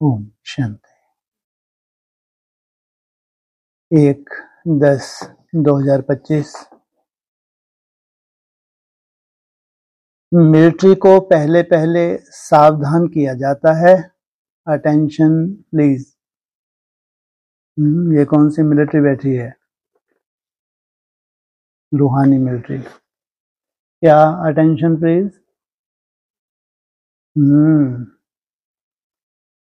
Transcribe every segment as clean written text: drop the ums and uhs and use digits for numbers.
Om Shanti. 1/10/2025। Military को पहले पहले सावधान किया जाता है। Attention please. ये कौन सी मिलिट्री बैठी है? रूहानी मिलिट्री। क्या? Attention please.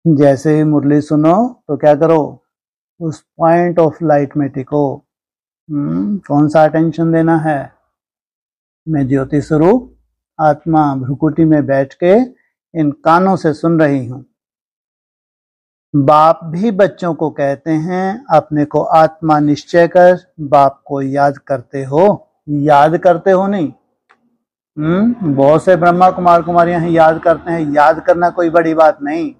जैसे ही मुरली सुनो तो क्या करो? उस पॉइंट ऑफ लाइट में टिको। कौन सा अटेंशन देना है? मैं ज्योति स्वरूप आत्मा भ्रुकुटी में बैठ के इन कानों से सुन रही हूं। बाप भी बच्चों को कहते हैं अपने को आत्मा निश्चय कर। बाप को याद करते हो? याद करते हो नहीं। बहुत से ब्रह्मा कुमार कुमारियां याद करते हैं। याद करना कोई बड़ी बात नहीं,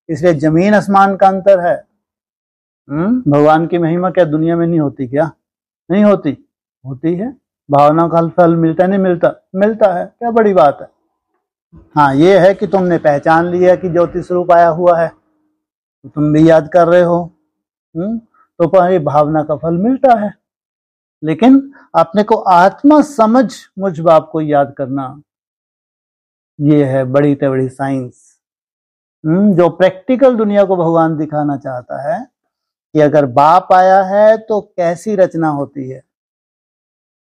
इसलिए जमीन आसमान का अंतर है। भगवान की महिमा क्या दुनिया में नहीं होती? क्या नहीं होती? होती है। भावना का फल मिलता नहीं मिलता? मिलता है। क्या बड़ी बात है? हाँ, ये है कि तुमने पहचान लिया कि ज्योति स्वरूप आया हुआ है, तो तुम भी याद कर रहे हो। तो तुम्हारी भावना का फल मिलता है। लेकिन अपने को आत्मा समझ मुझ बाप को याद करना, ये है बड़ी से बड़ी साइंस। जो प्रैक्टिकल दुनिया को भगवान दिखाना चाहता है कि अगर बाप आया है तो कैसी रचना होती है।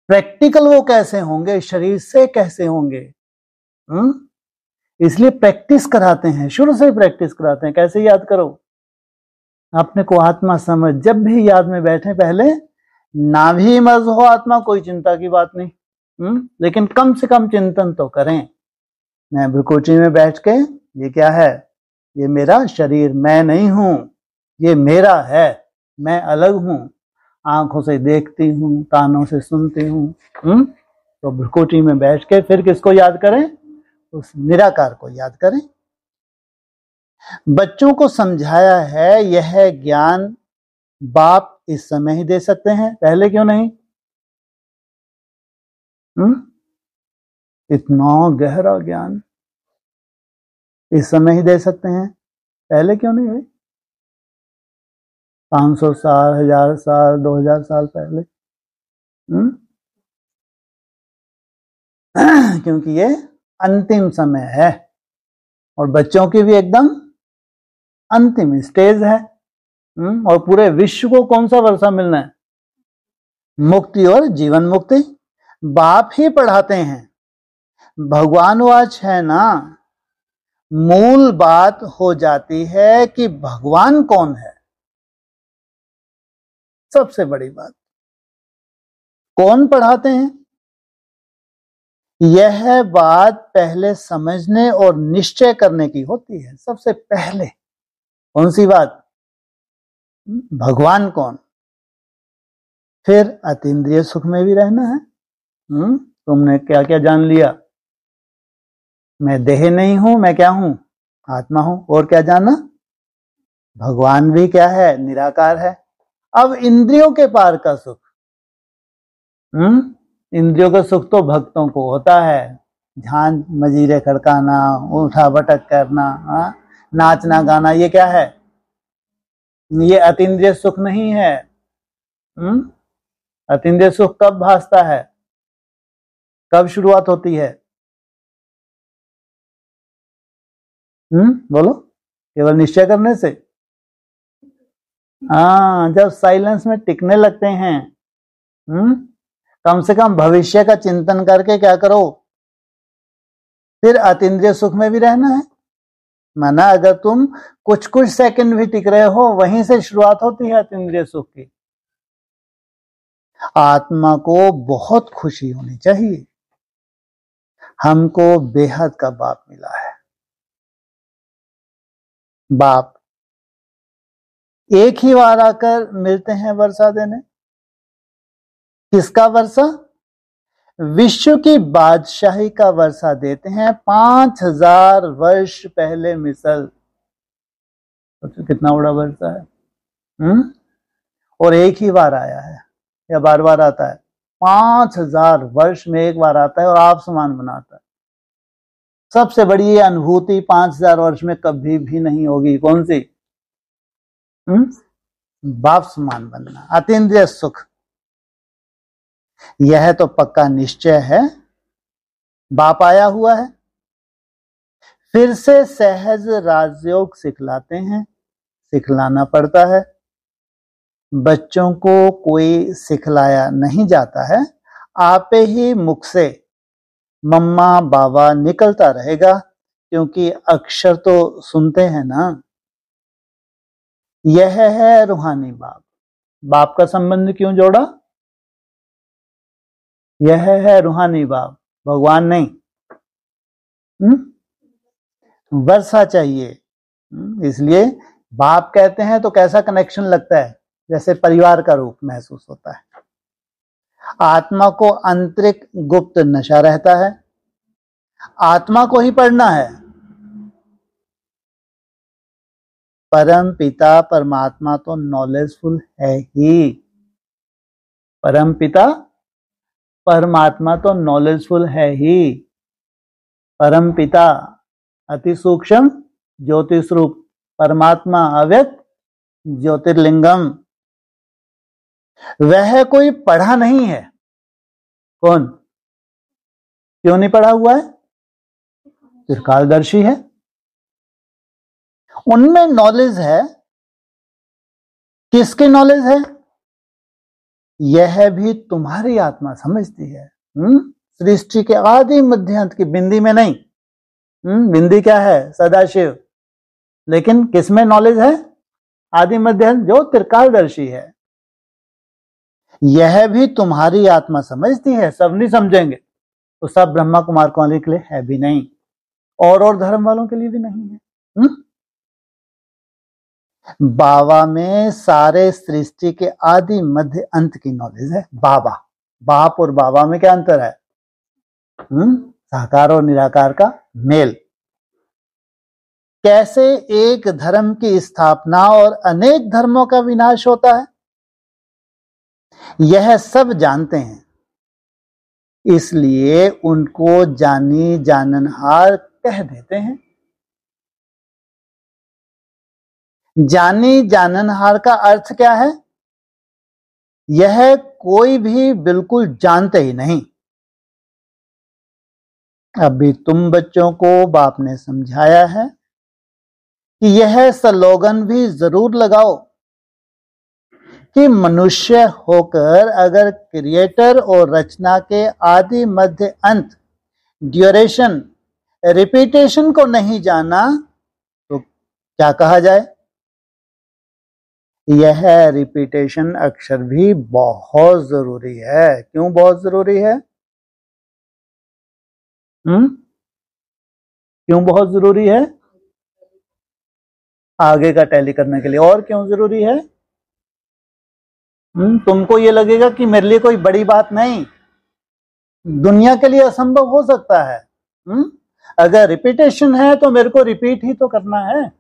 प्रैक्टिकल वो कैसे होंगे, शरीर से कैसे होंगे। इसलिए प्रैक्टिस कराते हैं, शुरू से ही प्रैक्टिस कराते हैं। कैसे याद करो? अपने को आत्मा समझ। जब भी याद में बैठे पहले ना भी मर्ज हो आत्मा, कोई चिंता की बात नहीं। लेकिन कम से कम चिंतन तो करें। मैं भ्रुकुटी में बैठ के, ये क्या है? ये मेरा शरीर, मैं नहीं हूं। ये मेरा है, मैं अलग हूं। आंखों से देखती हूं, कानों से सुनती हूं। तो भ्रुकुटी में बैठ के फिर किसको याद करें? उस निराकार को याद करें। बच्चों को समझाया है यह ज्ञान बाप इस समय ही दे सकते हैं, पहले क्यों नहीं? इतना गहरा ज्ञान इस समय ही दे सकते हैं, पहले क्यों नहीं? 500 साल, 1000 साल, 2000 साल पहले। क्योंकि ये अंतिम समय है और बच्चों की भी एकदम अंतिम स्टेज है। और पूरे विश्व को कौन सा वर्षा मिलना है? मुक्ति और जीवन मुक्ति। बाप ही पढ़ाते हैं। भगवान वाच है ना। मूल बात हो जाती है कि भगवान कौन है। सबसे बड़ी बात कौन पढ़ाते हैं, यह बात पहले समझने और निश्चय करने की होती है। सबसे पहले कौन सी बात? भगवान कौन। फिर अतीन्द्रिय सुख में भी रहना है। तुमने क्या क्या जान लिया? मैं देह नहीं हूं, मैं क्या हूं? आत्मा हूं। और क्या जाना? भगवान भी क्या है? निराकार है। अब इंद्रियों के पार का सुख। इंद्रियों का सुख तो भक्तों को होता है। ध्यान, मजीरे खड़काना, उठा बटक करना, नाचना गाना, ये क्या है? ये अतीन्द्रिय सुख नहीं है। अतीन्द्रिय सुख कब भासता है? कब शुरुआत होती है? बोलो। केवल निश्चय करने से। जब साइलेंस में टिकने लगते हैं। कम से कम भविष्य का चिंतन करके क्या करो? फिर अतीन्द्रिय सुख में भी रहना है। माना अगर तुम कुछ कुछ सेकंड भी टिक रहे हो, वहीं से शुरुआत होती है अतीन्द्रिय सुख की। आत्मा को बहुत खुशी होनी चाहिए, हमको बेहद का बाप मिला है। बाप एक ही बार आकर मिलते हैं वर्षा देने। किसका वर्षा? विश्व की बादशाही का वर्षा देते हैं 5000 वर्ष पहले मिसल। तो कितना बड़ा वर्षा है। और एक ही बार आया है या बार बार आता है? 5000 वर्ष में एक बार आता है और आप समान बनाता है। सबसे बड़ी ये अनुभूति 5000 वर्ष में कभी भी नहीं होगी। कौन सी? बाप समान बनना, अतीन्द्रिय सुख, यह तो पक्का निश्चय है। बाप आया हुआ है, फिर से सहज राजयोग सिखलाते हैं, सिखलाना पड़ता है। बच्चों को कोई सिखलाया नहीं जाता है, आपे ही मुख से मम्मा बाबा निकलता रहेगा, क्योंकि अक्षर तो सुनते हैं ना। यह है रूहानी बाप। बाप का संबंध क्यों जोड़ा? यह है रूहानी बाप, भगवान नहीं। वर्षा चाहिए, इसलिए बाप कहते हैं तो कैसा कनेक्शन लगता है? जैसे परिवार का रूप महसूस होता है। आत्मा को आंतरिक गुप्त नशा रहता है, आत्मा को ही पढ़ना है। परम पिता परमात्मा तो नॉलेजफुल है ही। परम पिता परमात्मा तो नॉलेजफुल है ही। परम पिता अति सूक्ष्म ज्योतिष रूप, परमात्मा अव्यक्त ज्योतिर्लिंगम। वह कोई पढ़ा नहीं है। कौन? क्यों नहीं पढ़ा हुआ है? त्रिकालदर्शी है, उनमें नॉलेज है। किसकी नॉलेज है? यह भी तुम्हारी आत्मा समझती है। सृष्टि के आदि मध्य अंत की, बिंदी में नहीं। बिंदी क्या है? सदाशिव। लेकिन किसमें नॉलेज है? आदि मध्य अंत, जो त्रिकालदर्शी है। यह भी तुम्हारी आत्मा समझती है। सब नहीं समझेंगे तो सब ब्रह्मा कुमार वाले के लिए है भी नहीं, और धर्म वालों के लिए भी नहीं है। बाबा में सारे सृष्टि के आदि मध्य अंत की नॉलेज है। बाबा, बाप और बाबा में क्या अंतर है? साकार और निराकार का मेल। कैसे एक धर्म की स्थापना और अनेक धर्मों का विनाश होता है, यह सब जानते हैं। इसलिए उनको जानी जाननहार कह देते हैं। जानी जाननहार का अर्थ क्या है? यह कोई भी बिल्कुल जानते ही नहीं। अभी तुम बच्चों को बाप ने समझाया है कि यह स्लोगन भी जरूर लगाओ कि मनुष्य होकर अगर क्रिएटर और रचना के आदि मध्य अंत, ड्यूरेशन, रिपीटेशन को नहीं जाना तो क्या कहा जाए? यह रिपीटेशन अक्षर भी बहुत जरूरी है। क्यों बहुत जरूरी है? क्यों बहुत जरूरी है? आगे का टैली करने के लिए। और क्यों जरूरी है? तुमको ये लगेगा कि मेरे लिए कोई बड़ी बात नहीं, दुनिया के लिए असंभव हो सकता है। अगर रिपीटेशन है तो मेरे को रिपीट ही तो करना है।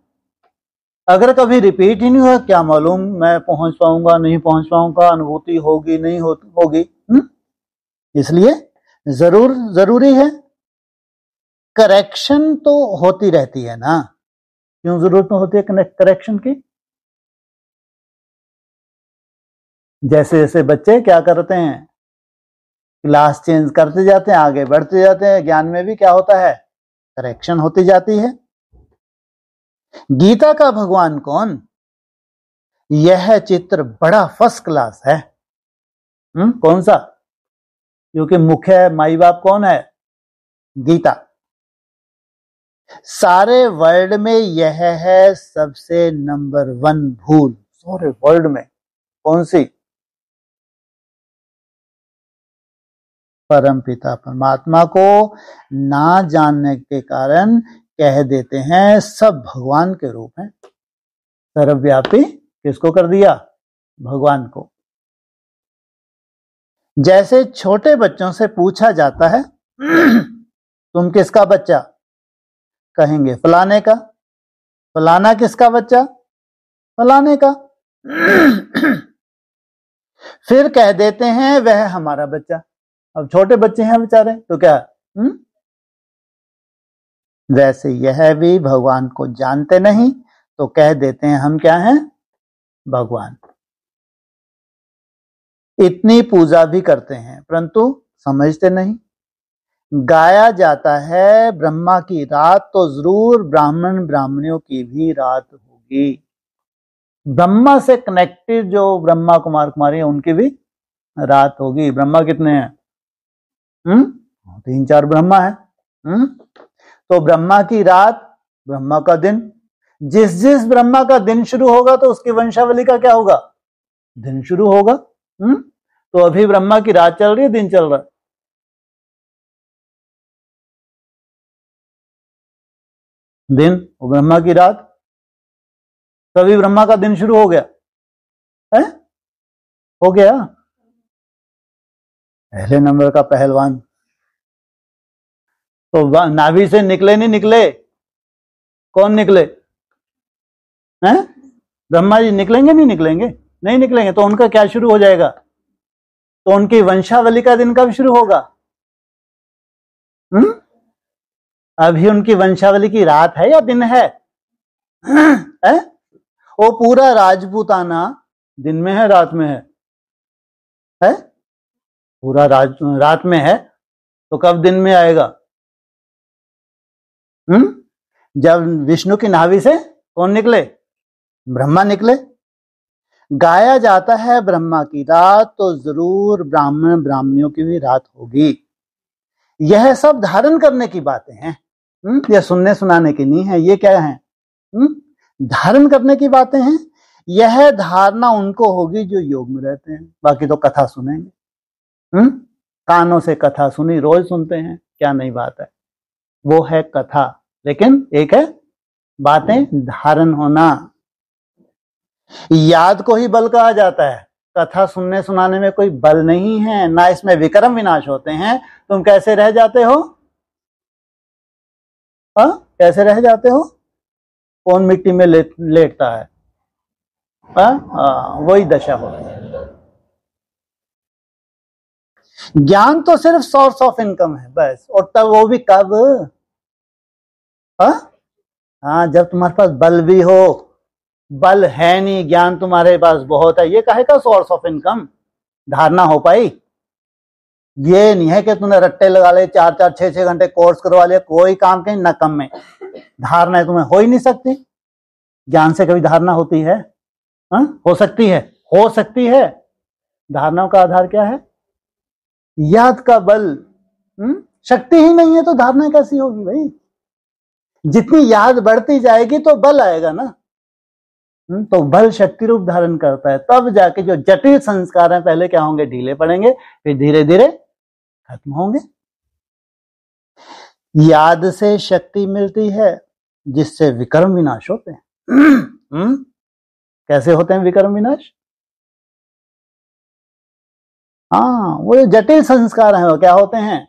अगर कभी रिपीट ही नहीं हुआ, क्या मालूम मैं पहुंच पाऊंगा नहीं पहुंच पाऊंगा, अनुभूति होगी नहीं होगी। इसलिए जरूरी है। करेक्शन तो होती रहती है ना। क्यों जरूरत होती है करेक्शन की? जैसे जैसे बच्चे क्या करते हैं, क्लास चेंज करते जाते हैं, आगे बढ़ते जाते हैं, ज्ञान में भी क्या होता है? करेक्शन होती जाती है। गीता का भगवान कौन? यह चित्र बड़ा फर्स्ट क्लास है। कौन सा? क्योंकि मुख्य माई बाप कौन है? गीता। सारे वर्ल्ड में यह है सबसे नंबर 1 भूल। सारे वर्ल्ड में कौन सी? परम पिता परमात्मा को ना जानने के कारण कह देते हैं सब भगवान के रूप हैं। सर्वव्यापी किसको कर दिया? भगवान को। जैसे छोटे बच्चों से पूछा जाता है तुम किसका बच्चा? कहेंगे फलाने का। फलाना किसका बच्चा? फलाने का। फिर कह देते हैं वह हमारा बच्चा। अब छोटे बच्चे हैं बेचारे तो क्या वैसे यह भी भगवान को जानते नहीं तो कह देते हैं हम क्या हैं, भगवान। इतनी पूजा भी करते हैं परंतु समझते नहीं। गाया जाता है ब्रह्मा की रात तो जरूर ब्राह्मण ब्राह्मणियों की भी रात होगी। ब्रह्मा से कनेक्टेड जो ब्रह्मा कुमार कुमारी है उनकी भी रात होगी। ब्रह्मा कितने हैं? 3-4 ब्रह्मा है। तो ब्रह्मा की रात, ब्रह्मा का दिन। जिस जिस ब्रह्मा का दिन शुरू होगा तो उसकी वंशावली का क्या होगा, दिन शुरू होगा। तो अभी ब्रह्मा की रात चल रही है, दिन चल रहा है? दिन और ब्रह्मा की रात, तभी ब्रह्मा का दिन शुरू हो गया है? हो गया। पहले नंबर का पहलवान तो नाभि से निकले नहीं निकले? कौन निकले हैं? ब्रह्मा जी निकलेंगे नहीं निकलेंगे? नहीं निकलेंगे तो उनका क्या शुरू हो जाएगा? तो उनकी वंशावली का दिन कब शुरू होगा? अभी उनकी वंशावली की रात है या दिन है? है? वो पूरा राजपूताना दिन में है रात में है? पूरा रात में है तो कब दिन में आएगा? जब विष्णु की नाभि से कौन निकले? ब्रह्मा निकले। गाया जाता है ब्रह्मा की रात तो जरूर ब्राह्मण ब्राह्मणियों की भी रात होगी। यह सब धारण करने की बातें हैं, यह सुनने सुनाने की नहीं है। ये क्या है? धारण करने की बातें हैं। यह धारणा उनको होगी जो योग में रहते हैं। बाकी तो कथा सुनेंगे, कानों से कथा सुनी, रोज सुनते हैं, क्या नई बात है? वो है कथा। लेकिन एक है बातें धारण होना। याद को ही बल कहा जाता है। कथा सुनने सुनाने में कोई बल नहीं है, ना इसमें विक्रम विनाश होते हैं। तुम कैसे रह जाते हो? कैसे रह जाते हो? कौन मिट्टी में लेटता है? वही दशा होती है। ज्ञान तो सिर्फ सोर्स ऑफ इनकम है बस, और तब वो भी कब? जब तुम्हारे पास बल भी हो। बल है नहीं, ज्ञान तुम्हारे पास बहुत है, ये काहे का सोर्स ऑफ इनकम धारणा हो पाई? ये नहीं है कि तूने रट्टे लगा ले, 4-4 6-6 घंटे कोर्स करवा लिया, कोई काम के न कम में धारणा है तुम्हें हो ही नहीं सकती। ज्ञान से कभी धारणा होती है? हो सकती है? हो सकती है। धारणाओं का आधार क्या है? याद का बल। शक्ति ही नहीं है तो धारणा कैसी होगी भाई? जितनी याद बढ़ती जाएगी तो बल आएगा ना। तो बल शक्ति रूप धारण करता है, तब जाके जो जटिल संस्कार हैं पहले क्या होंगे? ढीले पड़ेंगे, फिर धीरे धीरे खत्म होंगे। याद से शक्ति मिलती है जिससे विक्रम विनाश होते हैं। कैसे होते हैं विक्रम विनाश? वो जटिल संस्कार हैं वो क्या होते हैं?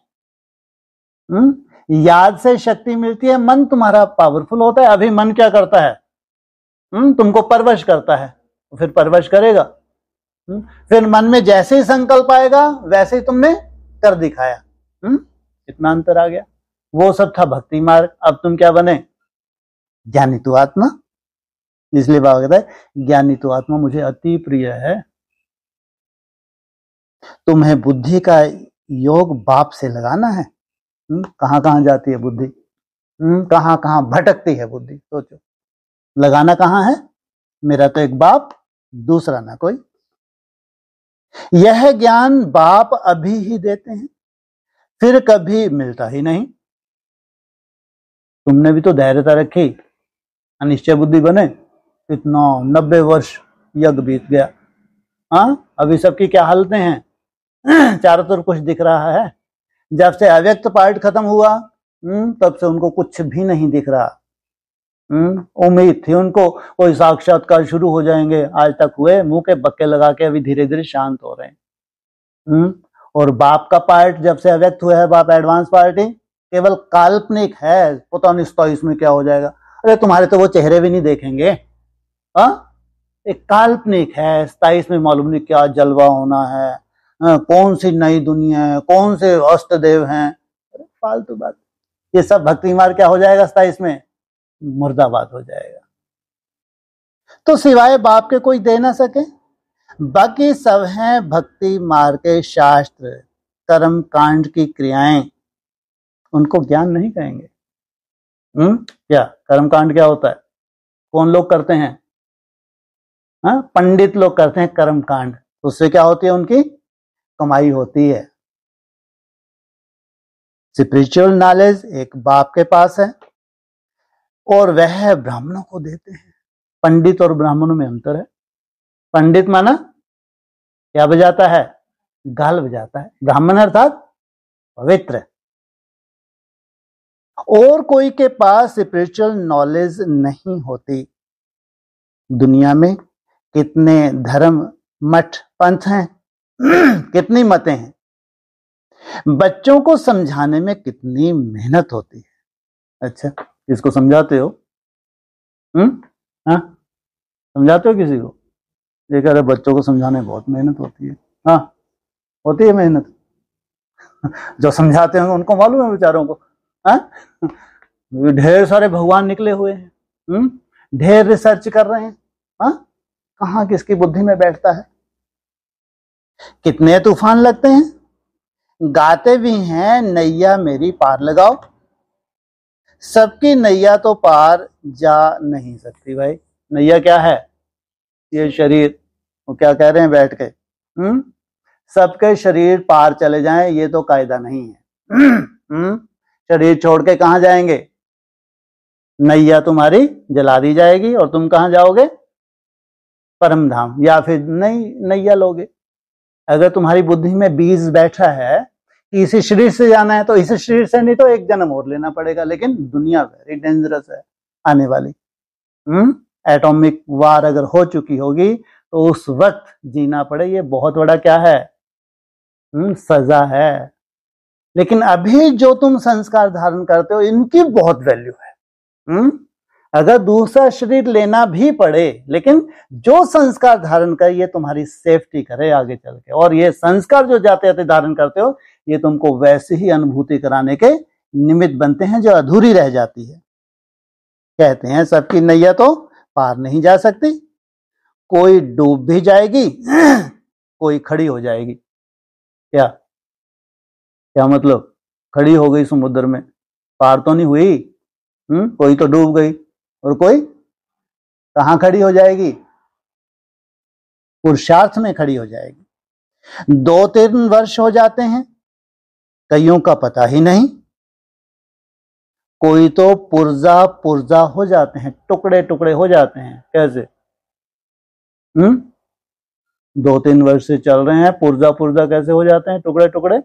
याद से शक्ति मिलती है, मन तुम्हारा पावरफुल होता है। अभी मन क्या करता है? तुमको परवश करता है, तो फिर परवश करेगा। फिर मन में जैसे ही संकल्प आएगा वैसे ही तुमने कर दिखाया। इतना अंतर आ गया। वो सब था भक्ति मार्ग। अब तुम क्या बने? ज्ञानी तु आत्मा। इसलिए बाबा कहता है ज्ञानी तु आत्मा मुझे अति प्रिय है। तुम्हें बुद्धि का योग बाप से लगाना है। कहां कहां जाती है बुद्धि? कहां कहां भटकती है बुद्धि? सोचो, लगाना कहां है? मेरा तो एक बाप, दूसरा ना कोई। यह ज्ञान बाप अभी ही देते हैं, फिर कभी मिलता ही नहीं। तुमने भी तो धैर्यता रखी, अनिश्चय बुद्धि बने, इतना 90 वर्ष यज्ञ बीत गया। अभी सबकी क्या हालतें हैं? चारों तरफ कुछ दिख रहा है? जब से अव्यक्त पार्ट खत्म हुआ तब से उनको कुछ भी नहीं दिख रहा। उम्मीद थी उनको कोई साक्षात्कार शुरू हो जाएंगे, आज तक हुए मुंह के बक्के लगा के अभी धीरे धीरे शांत हो रहे हैं। और बाप का पार्ट जब से अव्यक्त हुआ है, बाप एडवांस पार्टी केवल काल्पनिक है। पता नहीं 27 में क्या हो जाएगा। अरे तुम्हारे तो वो चेहरे भी नहीं देखेंगे। एक काल्पनिक है। 27 में मालूम नहीं क्या जलवा होना है, कौन सी नई दुनिया है, कौन से अष्टदेव हैं। फालतू बात। ये सब भक्ति मार्ग क्या हो जाएगा 27 में? मुर्दाबाद हो जाएगा। तो सिवाय बाप के कोई दे ना सके। बाकी सब हैं भक्ति मार्ग के शास्त्र, कर्म कांड की क्रियाएं, उनको ज्ञान नहीं कहेंगे। क्या कर्म कांड क्या होता है? कौन लोग करते हैं? पंडित लोग करते हैं कर्म कांड। उससे क्या होती है? उनकी कमाई होती है। स्पिरिचुअल नॉलेज एक बाप के पास है और वह ब्राह्मणों को देते हैं। पंडित और ब्राह्मणों में अंतर है। पंडित माना क्या बजाता है? गाल बजाता है। ब्राह्मण अर्थात पवित्र। और कोई के पास स्पिरिचुअल नॉलेज नहीं होती। दुनिया में कितने धर्म, मठ, पंथ हैं, कितनी मतें हैं। बच्चों को समझाने में कितनी मेहनत होती है। अच्छा, किसको समझाते हो? समझाते हो किसी को? ये कह रहे बच्चों को समझाने में बहुत मेहनत होती है। हाँ, होती है मेहनत। जो समझाते हैं उनको मालूम है बेचारों को। ढेर सारे भगवान निकले हुए हैं, ढेर रिसर्च कर रहे हैं। कहाँ किसकी बुद्धि में बैठता है? कितने तूफान लगते हैं। गाते भी हैं नैया मेरी पार लगाओ। सबकी नैया तो पार जा नहीं सकती भाई। नैया क्या है? ये शरीर। वो क्या कह रहे हैं बैठ के? सबके शरीर पार चले जाएं ये तो कायदा नहीं है। शरीर छोड़ के कहां जाएंगे? नैया तुम्हारी जला दी जाएगी और तुम कहां जाओगे? परम धाम। या फिर नई नैया लोगे। अगर तुम्हारी बुद्धि में बीज बैठा है कि इसी शरीर से जाना है तो इस शरीर से नहीं तो एक जन्म और लेना पड़ेगा। लेकिन दुनिया वेरी डेंजरस है आने वाली। एटॉमिक वार अगर हो चुकी होगी तो उस वक्त जीना पड़े, ये बहुत बड़ा क्या है? सजा है। लेकिन अभी जो तुम संस्कार धारण करते हो इनकी बहुत वैल्यू है। अगर दूसरा शरीर लेना भी पड़े लेकिन जो संस्कार धारण कर ये तुम्हारी सेफ्टी करे आगे चल के। और ये संस्कार जो जाते जाते धारण करते हो ये तुमको वैसी ही अनुभूति कराने के निमित्त बनते हैं जो अधूरी रह जाती है। कहते हैं सबकी नैया तो पार नहीं जा सकती। कोई डूब भी जाएगी, कोई खड़ी हो जाएगी। क्या क्या मतलब? खड़ी हो गई समुद्र में, पार तो नहीं हुई। कोई तो डूब गई और कोई कहां खड़ी हो जाएगी? पुरुषार्थ में खड़ी हो जाएगी। 2-3 वर्ष हो जाते हैं, कईयों का पता ही नहीं। कोई तो पुर्जा पुर्जा हो जाते हैं, टुकड़े टुकड़े हो जाते हैं। कैसे? 2-3 वर्ष से चल रहे हैं, पुर्जा पुर्जा कैसे हो जाते हैं? टुकड़े टुकड़े।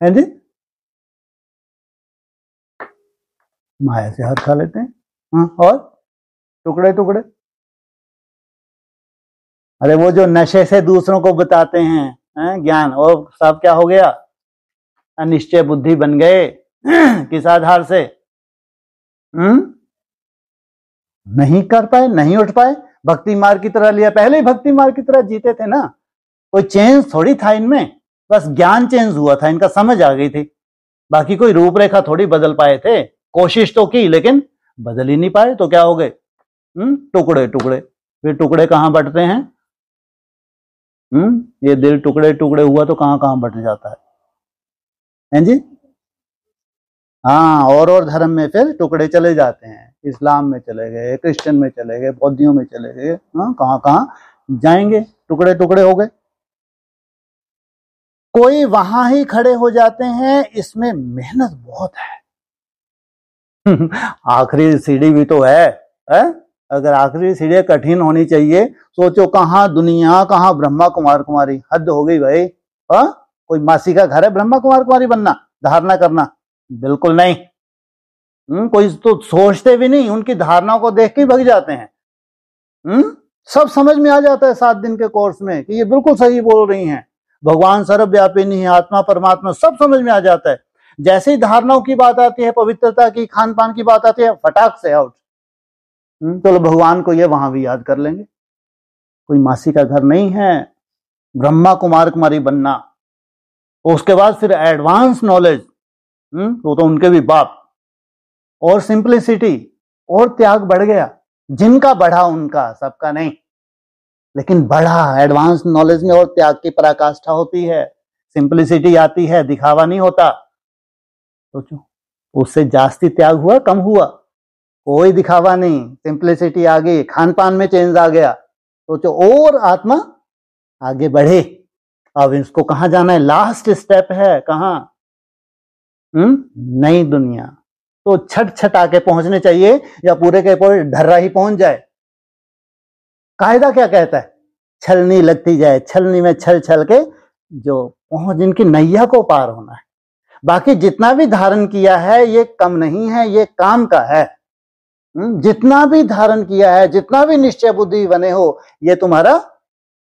है जी? माया से हाथ खा लेते हैं। और टुकड़े टुकड़े। अरे वो जो नशे से दूसरों को बताते हैं ज्ञान, और सब क्या हो गया? अनिश्चय बुद्धि बन गए। किस आधार से? नहीं कर पाए, नहीं उठ पाए। भक्ति मार्ग की तरह लिया, पहले ही भक्ति मार्ग की तरह जीते थे ना। कोई चेंज थोड़ी था इनमें, बस ज्ञान चेंज हुआ था, इनका समझ आ गई थी। बाकी कोई रूपरेखा थोड़ी बदल पाए थे। कोशिश तो की लेकिन बदल ही नहीं पाए। तो क्या हो गए? टुकड़े टुकड़े। फिर टुकड़े कहां बंटते हैं? ये दिल टुकड़े टुकड़े हुआ तो कहां कहां बंट जाता है जी? हाँ, और धर्म में फिर टुकड़े चले जाते हैं। इस्लाम में चले गए, क्रिश्चियन में चले गए, बौद्धियों में चले गए। कहां कहां जाएंगे? टुकड़े टुकड़े हो गए। कोई वहां ही खड़े हो जाते हैं। इसमें मेहनत बहुत है। आखिरी सीढ़ी भी तो है? अगर आखिरी सीढ़ी कठिन होनी चाहिए, सोचो कहां दुनिया, कहां ब्रह्मा कुमार कुमारी। हद हो गई भाई। कोई मासी का घर है ब्रह्मा कुमार कुमारी बनना, धारणा करना? बिल्कुल नहीं। कोई तो सोचते भी नहीं, उनकी धारणाओं को देख के भग जाते हैं। सब समझ में आ जाता है 7 दिन के कोर्स में कि ये बिल्कुल सही बोल रही हैं। भगवान सर्वव्यापी नहीं है, आत्मा परमात्मा सब समझ में आ जाता है। जैसे ही धारणाओं की बात आती है, पवित्रता की, खान पान की बात आती है, फटाक से आउट। चलो भगवान को ये वहां भी याद कर लेंगे। कोई मासी का घर नहीं है ब्रह्मा कुमार कुमारी बनना। उसके बाद फिर एडवांस नॉलेज, तो उनके भी बाप, और सिंप्लिसिटी और त्याग बढ़ गया। जिनका बढ़ा उनका, सबका नहीं, लेकिन बढ़ा एडवांस नॉलेज में और त्याग की पराकाष्ठा होती है, सिंप्लिसिटी आती है, दिखावा नहीं होता। सोचो, उससे जास्ती त्याग हुआ कम हुआ? कोई दिखावा नहीं, सिंप्लिसिटी आ गई, खान पान में चेंज आ गया। सोचो, और आत्मा आगे बढ़े। अब इसको कहां जाना है? लास्ट स्टेप है कहां? नई दुनिया। तो छट छट आके पहुंचने चाहिए या पूरे के पूरे ढर्रा ही पहुंच जाए? कायदा क्या कहता है? छलनी लगती जाए, छलनी में छल छल के जो पहुंच, जिनकी नैया को पार होना है। बाकी जितना भी धारण किया है ये कम नहीं है, ये काम का है। जितना भी धारण किया है, जितना भी निश्चय बुद्धि बने हो, ये तुम्हारा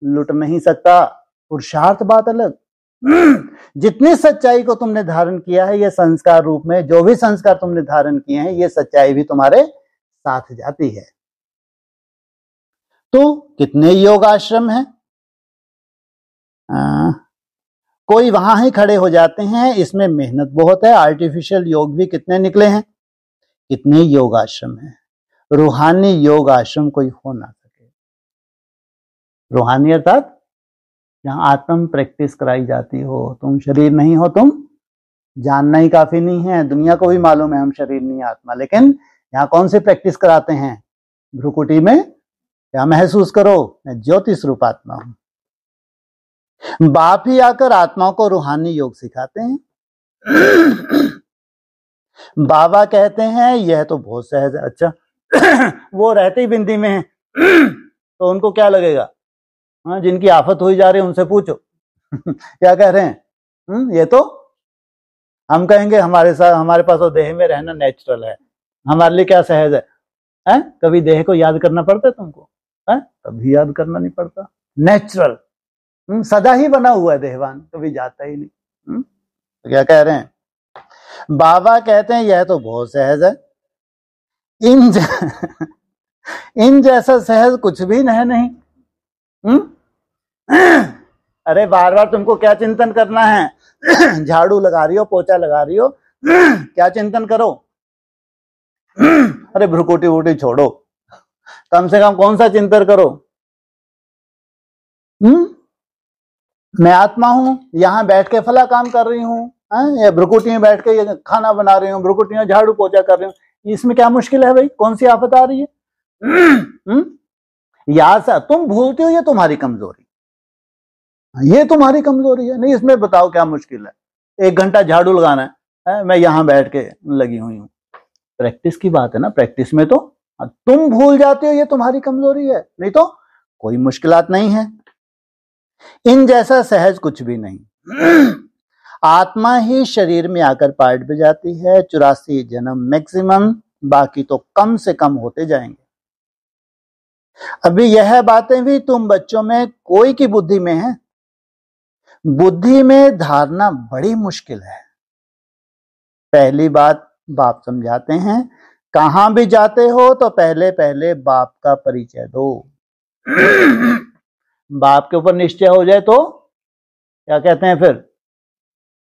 लुट नहीं सकता। पुरुषार्थ बात अलग। जितनी सच्चाई को तुमने धारण किया है, ये संस्कार रूप में जो भी संस्कार तुमने धारण किए हैं, ये सच्चाई भी तुम्हारे साथ जाती है। तो कितने योग आश्रम हैं? कोई वहां ही खड़े हो जाते हैं, इसमें मेहनत बहुत है। आर्टिफिशियल योग भी कितने निकले हैं, कितने योग आश्रम हैं। रूहानी योग आश्रम कोई हो ना सके। रूहानी अर्थात जहां आत्म प्रैक्टिस कराई जाती हो। तुम शरीर नहीं हो, तुम जानना ही काफी नहीं है। दुनिया को भी मालूम है हम शरीर नहीं आत्मा, लेकिन यहाँ कौन सी प्रैक्टिस कराते हैं? भ्रुकुटी में क्या महसूस करो? मैं ज्योति स्वरूप आत्मा हूं। बाप ही आकर आत्माओं को रूहानी योग सिखाते हैं। बाबा कहते हैं यह तो बहुत सहज है। अच्छा, वो रहते ही बिंदी में है तो उनको क्या लगेगा? हाँ, जिनकी आफत हुई जा रही है उनसे पूछो क्या कह रहे हैं? ये तो हम कहेंगे हमारे साथ, हमारे पास तो देह में रहना नेचुरल है, हमारे लिए क्या सहज है? कभी देह को याद करना पड़ता है तुमको? कभी याद करना नहीं पड़ता, नेचुरल, सदा ही बना हुआ है देहवान, कभी जाता ही नहीं। तो क्या कह रहे हैं? बाबा कहते हैं यह तो बहुत सहज है, इन जैसा सहज कुछ भी नहीं। अरे बार बार तुमको क्या चिंतन करना है? झाड़ू लगा रही हो, पोछा लगा रही हो, क्या चिंतन करो? अरे भ्रुकुटी वुटी छोड़ो, कम से कम कौन सा चिंतन करो? मैं आत्मा हूं, यहां बैठ के फला काम कर रही हूं, या भ्रुकुटी में बैठ के ये खाना बना रही हूँ, भ्रुकुटी में झाड़ू पोछा कर रही हूँ। इसमें क्या मुश्किल है भाई? कौन सी आफत आ रही है? याद सा तुम भूलते हो, ये तुम्हारी कमजोरी, ये तुम्हारी कमजोरी है। नहीं, इसमें बताओ क्या मुश्किल है? 1 घंटा झाड़ू लगाना है, मैं यहां बैठ के लगी हुई हूँ। प्रैक्टिस की बात है ना, प्रैक्टिस में तो तुम भूल जाते हो, ये तुम्हारी कमजोरी है, नहीं तो कोई मुश्किलात नहीं है। इन जैसा सहज कुछ भी नहीं। आत्मा ही शरीर में आकर पार्ट बजाती है। 84 जन्म मैक्सिमम, बाकी तो कम से कम होते जाएंगे। अभी यह बातें भी तुम बच्चों में कोई की बुद्धि में है। बुद्धि में धारना बड़ी मुश्किल है। पहली बात बाप समझाते हैं, कहां भी जाते हो तो पहले पहले बाप का परिचय दो। बाप के ऊपर निश्चय हो जाए तो क्या कहते हैं,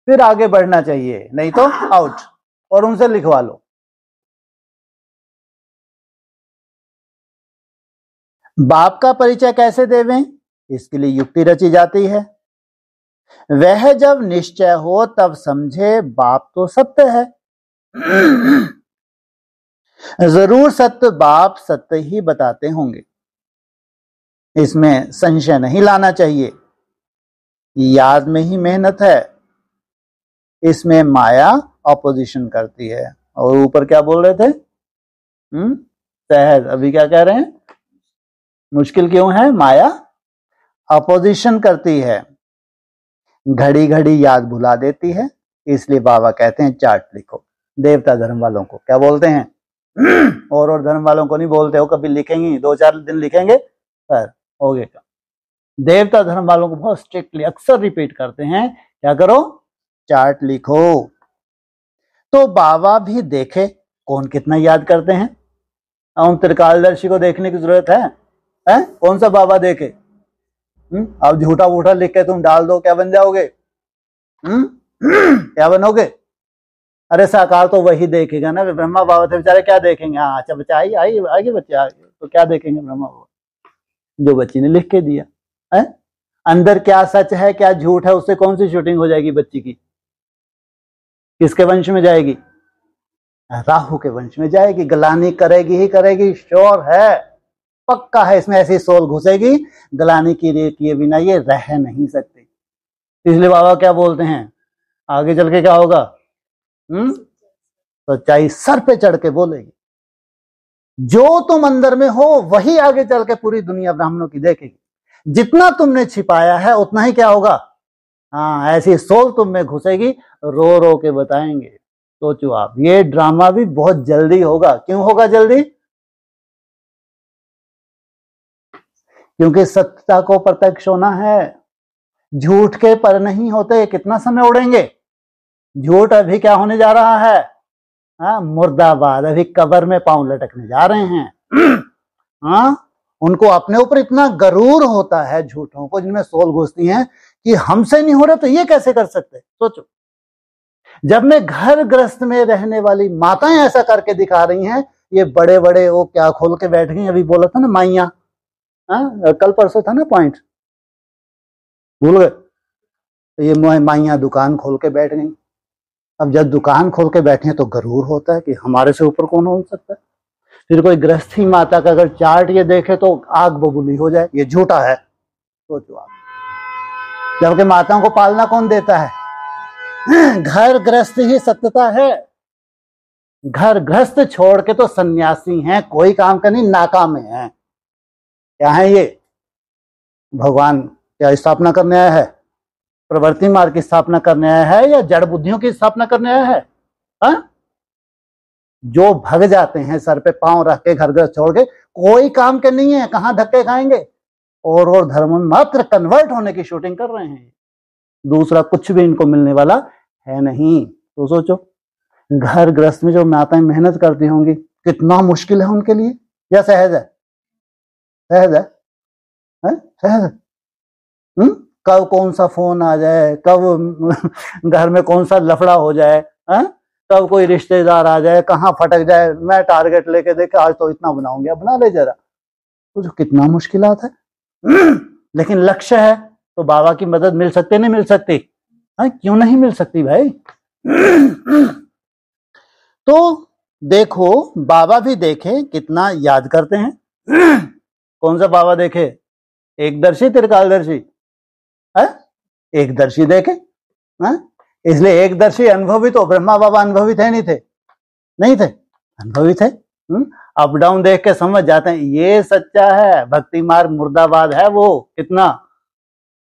फिर आगे बढ़ना चाहिए, नहीं तो आउट, और उनसे लिखवा लो। बाप का परिचय कैसे देवें, इसके लिए युक्ति रची जाती है। वह जब निश्चय हो तब समझे बाप तो सत्य है। जरूर सत्य बाप सत्य ही बताते होंगे, इसमें संशय नहीं लाना चाहिए। याद में ही मेहनत है, इसमें माया ऑपोजिशन करती है। और ऊपर क्या बोल रहे थे? सहज। अभी क्या कह रहे हैं? मुश्किल क्यों है? माया अपोजिशन करती है, घड़ी घड़ी याद भुला देती है। इसलिए बाबा कहते हैं चार्ट लिखो। देवता धर्म वालों को क्या बोलते हैं? और धर्म वालों को नहीं बोलते हो, कभी लिखेंगे 2-4 दिन लिखेंगे सर हो गया। देवता धर्म वालों को बहुत स्ट्रिक्टली अक्सर रिपीट करते हैं, क्या करो? चार्ट लिखो। तो बाबा भी देखे कौन कितना याद करते हैं। हम त्रिकालदर्शी को देखने की जरूरत है? कौन सा बाबा देखे? अब झूठा वूठा लिख के तुम डाल दो, क्या बन जाओगे? क्या बनोगे? अरे साकार तो वही देखेगा ना, ब्रह्मा बाबा थे बेचारे, क्या देखेंगे? हाँ अच्छा बच्चा आइए आइए आइए बच्चे आइए, तो क्या देखेंगे ब्रह्मा बाबा? जो बच्ची ने लिख के दिया है, अंदर क्या सच है क्या झूठ है, उससे कौन सी शूटिंग हो जाएगी बच्ची की? किसके वंश में जाएगी? राहु के वंश में जाएगी, गलानी करेगी ही करेगी, श्योर है, पक्का है, इसमें ऐसी सोल घुसेगी, गलानी किए बिना ये रह नहीं सकती। इसलिए बाबा क्या बोलते हैं, आगे चल के क्या होगा? सच्चाई सर पे चढ़ के बोलेगी, जो तुम अंदर में हो वही आगे चल के पूरी दुनिया ब्राह्मणों की देखेगी। जितना तुमने छिपाया है उतना ही क्या होगा? हाँ, ऐसी सोल तुम में घुसेगी, रो रो के बताएंगे। सोचो आप, ये ड्रामा भी बहुत जल्दी होगा। क्यों होगा जल्दी? क्योंकि सत्यता को प्रत्यक्ष होना है, झूठ के पर नहीं होते। कितना समय उड़ेंगे? झूठ अभी क्या होने जा रहा है? हाँ, मुर्दाबाद, अभी कब्र में पांव लटकने जा रहे हैं। हाँ, उनको अपने ऊपर इतना गरूर होता है झूठों को, जिनमें सोल घुसती है, कि हमसे नहीं हो रहा तो ये कैसे कर सकते? सोचो, जब मैं घर ग्रस्त में रहने वाली माताएं ऐसा करके दिखा रही हैं, ये बड़े बड़े वो क्या खोल के बैठ गई, अभी बोला था ना माइया, कल परसों था ना पॉइंट, भूल गए? तो ये माइया दुकान खोल के बैठ गई। अब जब दुकान खोल के बैठे तो गरूर होता है कि हमारे से ऊपर कौन हो सकता है। फिर कोई गृहस्थी माता का अगर चार्ट ये देखे तो आग बबूली हो जाए, ये झूठा है। सोचो आप, जबकि माताओं को पालना कौन देता है? घर ग्रस्त ही सत्यता है। घर ग्रस्त छोड़ के तो सन्यासी हैं, कोई काम का नहीं, नाकाम है। क्या है ये? भगवान क्या स्थापना करने आया है? प्रवृत्ति मार्ग की स्थापना करने आया है या जड़ बुद्धियों की स्थापना करने आया है? हा? जो भग जाते हैं सर पे पांव रख के, घर घर छोड़ के, कोई काम के नहीं है, कहां धक्के खाएंगे? और धर्म में मात्र कन्वर्ट होने की शूटिंग कर रहे हैं। दूसरा कुछ भी इनको मिलने वाला है नहीं। तो सोचो, घर ग्रस्त में जो माताएं मेहनत करती होंगी, कितना मुश्किल है उनके लिए, या सहज है? सहज है, सहज है। कब कौन सा फोन आ जाए, कब घर में कौन सा लफड़ा हो जाए, कब कोई रिश्तेदार आ जाए, कहाँ फटक जाए, मैं टारगेट लेके देखे आज तो इतना बनाऊंगी, अब बना ले जरा। तो कितना मुश्किलात है, लेकिन लक्ष्य है तो बाबा की मदद मिल सकती नहीं मिल सकती? क्यों नहीं मिल सकती भाई? तो देखो, बाबा भी देखे कितना याद करते हैं। कौन सा बाबा देखे? एकदर्शी त्रिकालदर्शी? एकदर्शी देखे। इसलिए एकदर्शी अनुभवी, तो ब्रह्मा बाबा अनुभवी थे नहीं थे? नहीं थे, अनुभवी थे। अप डाउन देख के समझ जाते हैं ये सच्चा है। भक्ति मार्ग मुर्दाबाद है वो, कितना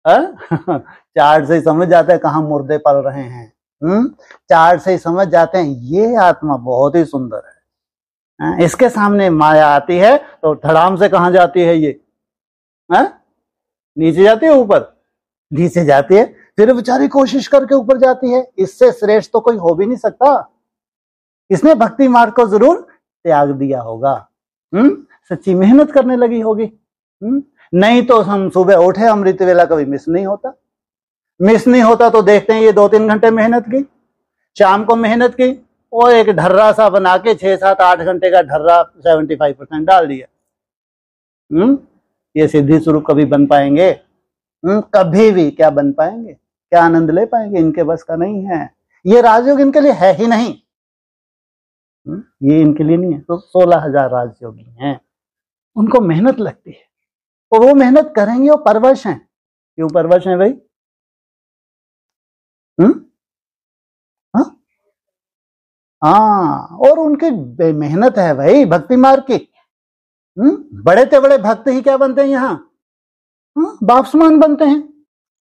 चार्ट से ही समझ जाते हैं कहाँ मुर्दे पल रहे हैं। चार्ट से ही समझ जाते हैं ये आत्मा बहुत ही सुंदर है। इसके सामने माया आती है तो धड़ाम से कहाँ जाती है ये? नीचे जाती है, ऊपर? नीचे जाती है, फिर बेचारी कोशिश करके ऊपर जाती है। इससे श्रेष्ठ तो कोई हो भी नहीं सकता। इसने भक्ति मार्ग को जरूर त्याग दिया होगा, सच्ची मेहनत करने लगी होगी। नहीं तो हम सुबह उठे, अमृत वेला कभी मिस नहीं होता। मिस नहीं होता तो देखते हैं ये 2-3 घंटे मेहनत की, शाम को मेहनत की, और एक ढर्रा सा बना के 6-7-8 घंटे का ढर्रा 75% डाल दिया। ये सिद्धि स्वरूप कभी बन पाएंगे? कभी भी क्या बन पाएंगे? क्या आनंद ले पाएंगे? इनके बस का नहीं है। ये राजयोग इनके लिए है ही नहीं। ये इनके लिए नहीं है। तो 16,000 राजयोगी हैं, उनको मेहनत लगती है, और वो मेहनत करेंगे, वो परवश हैं। क्यों परवश हैं भाई? हाँ, और उनकी मेहनत है भाई भक्ति मार्ग की। बड़े से बड़े भक्त ही क्या बनते हैं यहाँ? बाप समान बनते हैं।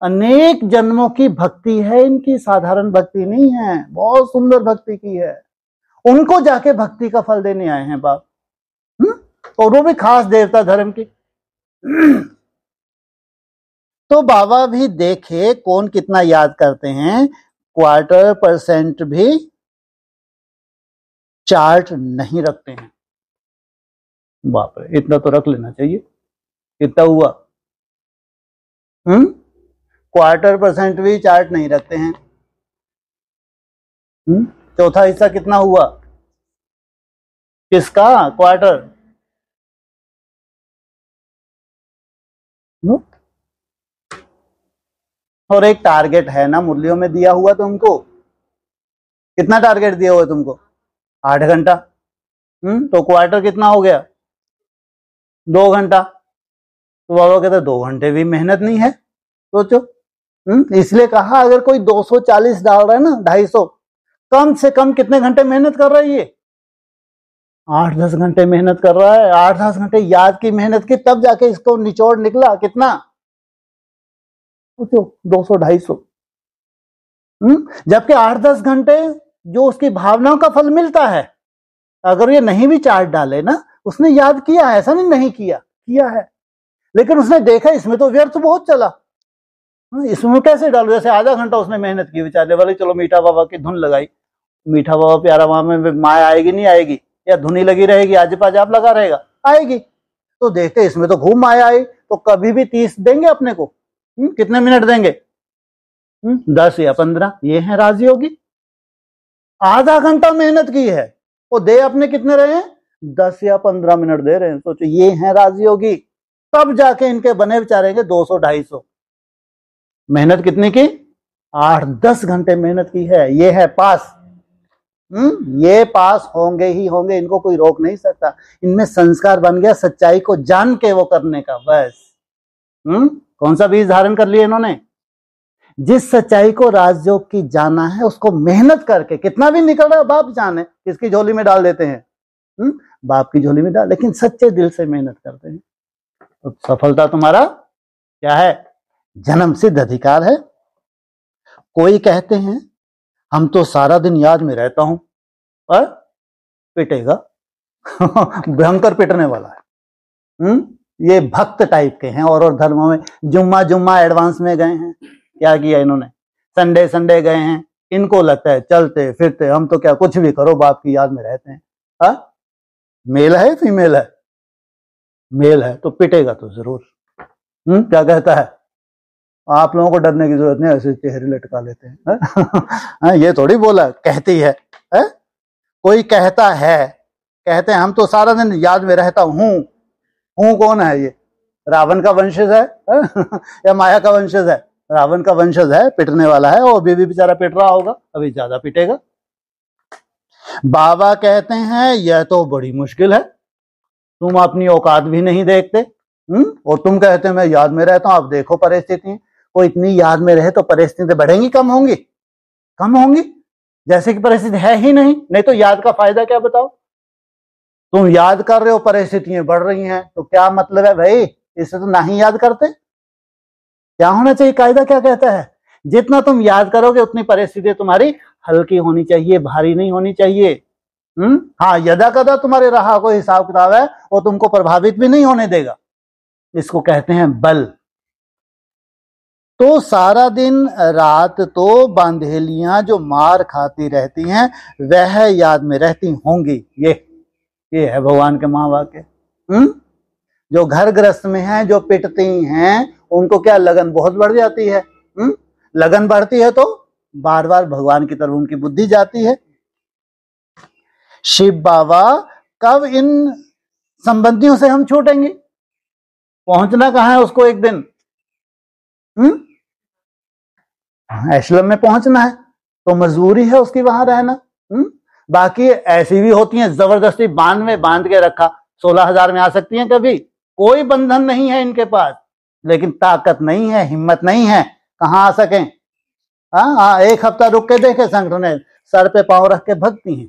अनेक जन्मों की भक्ति है इनकी, साधारण भक्ति नहीं है, बहुत सुंदर भक्ति की है। उनको जाके भक्ति का फल देने आए हैं बाप, और वो भी खास देवता धर्म की। तो बाबा भी देखे कौन कितना याद करते हैं। 1/4% भी चार्ट नहीं रखते हैं। बाप रे, इतना तो रख लेना चाहिए। कितना हुआ? 1/4% भी चार्ट नहीं रखते हैं। चौथा हिस्सा कितना हुआ किसका? क्वार्टर। और एक टारगेट है ना मुरलियों में दिया हुआ तुमको, कितना टारगेट दिया हुआ तुमको? 8 घंटा। तो क्वार्टर कितना हो गया? 2 घंटा। तो बाबा कहते 2 घंटे भी मेहनत नहीं है, सोचो। इसलिए कहा अगर कोई 240 डाल रहा है ना, 250, कम से कम कितने घंटे मेहनत कर रहा है ये? 8-10 घंटे मेहनत कर रहा है। 8-10 घंटे याद की मेहनत की, तब जाके इसको निचोड़ निकला कितना? सोचो 200-250। जबकि 8-10 घंटे जो उसकी भावनाओं का फल मिलता है, अगर ये नहीं भी चार्ट डाले ना, उसने याद किया है, ऐसा नहीं किया, किया है, लेकिन उसने देखा इसमें तो व्यर्थ बहुत चला, इसमें कैसे डालू? जैसे आधा घंटा उसने मेहनत की बेचारे वाले, चलो मीठा बाबा की धुन लगाई, मीठा बाबा प्यारा बाबा में माया आएगी नहीं आएगी, या धुनी लगी रहेगी, आजब आजाब लगा रहेगा, आएगी। तो देखते इसमें तो खूब माया आई, तो कभी भी 30 देंगे अपने को? कितने मिनट देंगे? 10 या 15। ये है राजयोगी। आधा घंटा मेहनत की है, वो दे अपने कितने रहे हैं? 10 या 15 मिनट दे रहे हैं। सोचो ये है राजयोगी। तब जाके इनके बने बेचारे 200-250। मेहनत कितनी की? 8-10 घंटे मेहनत की है। ये है पास। ये पास होंगे ही होंगे, इनको कोई रोक नहीं सकता। इनमें संस्कार बन गया सच्चाई को जान के वो करने का, बस। कौन सा बीज धारण कर लिया इन्होंने? जिस सच्चाई को राजयोग की जाना है, उसको मेहनत करके, कितना भी निकल रहा है बाप जाने, किसकी झोली में डाल देते हैं? बाप की झोली में डाल, लेकिन सच्चे दिल से मेहनत करते हैं, तो सफलता तुम्हारा क्या है? जन्म सिद्ध अधिकार है। कोई कहते हैं हम तो सारा दिन याद में रहता हूं, और पिटेगा। भयंकर पिटने वाला है। ये भक्त टाइप के हैं, और धर्मों में जुम्मा एडवांस में गए हैं। क्या किया इन्होंने? संडे गए हैं, इनको लगता है चलते फिरते हम तो क्या कुछ भी करो बाप की याद में रहते हैं। मेल है फीमेल है? मेल है तो पिटेगा तो जरूर। क्या कहता है? आप लोगों को डरने की जरूरत नहीं, ऐसे चेहरे लटका लेते हैं। ये थोड़ी बोला, कहती है। कोई कहता है, कहते हैं हम तो सारा दिन याद में रहता हूं। कौन है ये? रावण का वंशज है या माया का वंशज है? रावण का वंशज है, पिटने वाला है, और अभी भी बेचारा पिट रहा होगा, अभी ज्यादा पिटेगा। बाबा कहते हैं यह तो बड़ी मुश्किल है, तुम अपनी औकात भी नहीं देखते, और तुम कहते हैं मैं याद में रहता हूं। अब देखो परिस्थिति, वो इतनी याद में रहे तो परिस्थिति बढ़ेंगी कम होंगी? कम होंगी, जैसे कि परिस्थिति है ही नहीं तो याद का फायदा क्या बताओ? तुम याद कर रहे हो, परिस्थितियां बढ़ रही हैं, तो क्या मतलब है भाई? इससे तो ना ही याद करते। क्या होना चाहिए? कायदा क्या कहता है? जितना तुम याद करोगे उतनी परिस्थिति तुम्हारी हल्की होनी चाहिए, भारी नहीं होनी चाहिए। हाँ, यदा कदा तुम्हारे रहा कोई हिसाब किताब है, वो तुमको प्रभावित भी नहीं होने देगा। इसको कहते हैं बल। तो सारा दिन रात तो बांधेलियां जो मार खाती रहती हैं, वह याद में रहती होंगी। ये है भगवान के महावाक्य। जो घर ग्रस्त में हैं, जो पिटती हैं, उनको क्या लगन बहुत बढ़ जाती है। लगन बढ़ती है तो बार बार भगवान की तरफ उनकी बुद्धि जाती है। शिव बाबा कब इन संबंधियों से हम छूटेंगे? पहुंचना कहां है उसको? एक दिन एशलम में पहुंचना है, तो मजबूरी है उसकी वहां रहना। बाकी ऐसी भी होती हैं जबरदस्ती बांध में बांध के रखा, 16,000 में आ सकती हैं कभी, कोई बंधन नहीं है इनके पास, लेकिन ताकत नहीं है, हिम्मत नहीं है, कहां आ सकें। एक हफ्ता रुक के देखे, संगठन ने सर पे पांव रख के भगती हैं,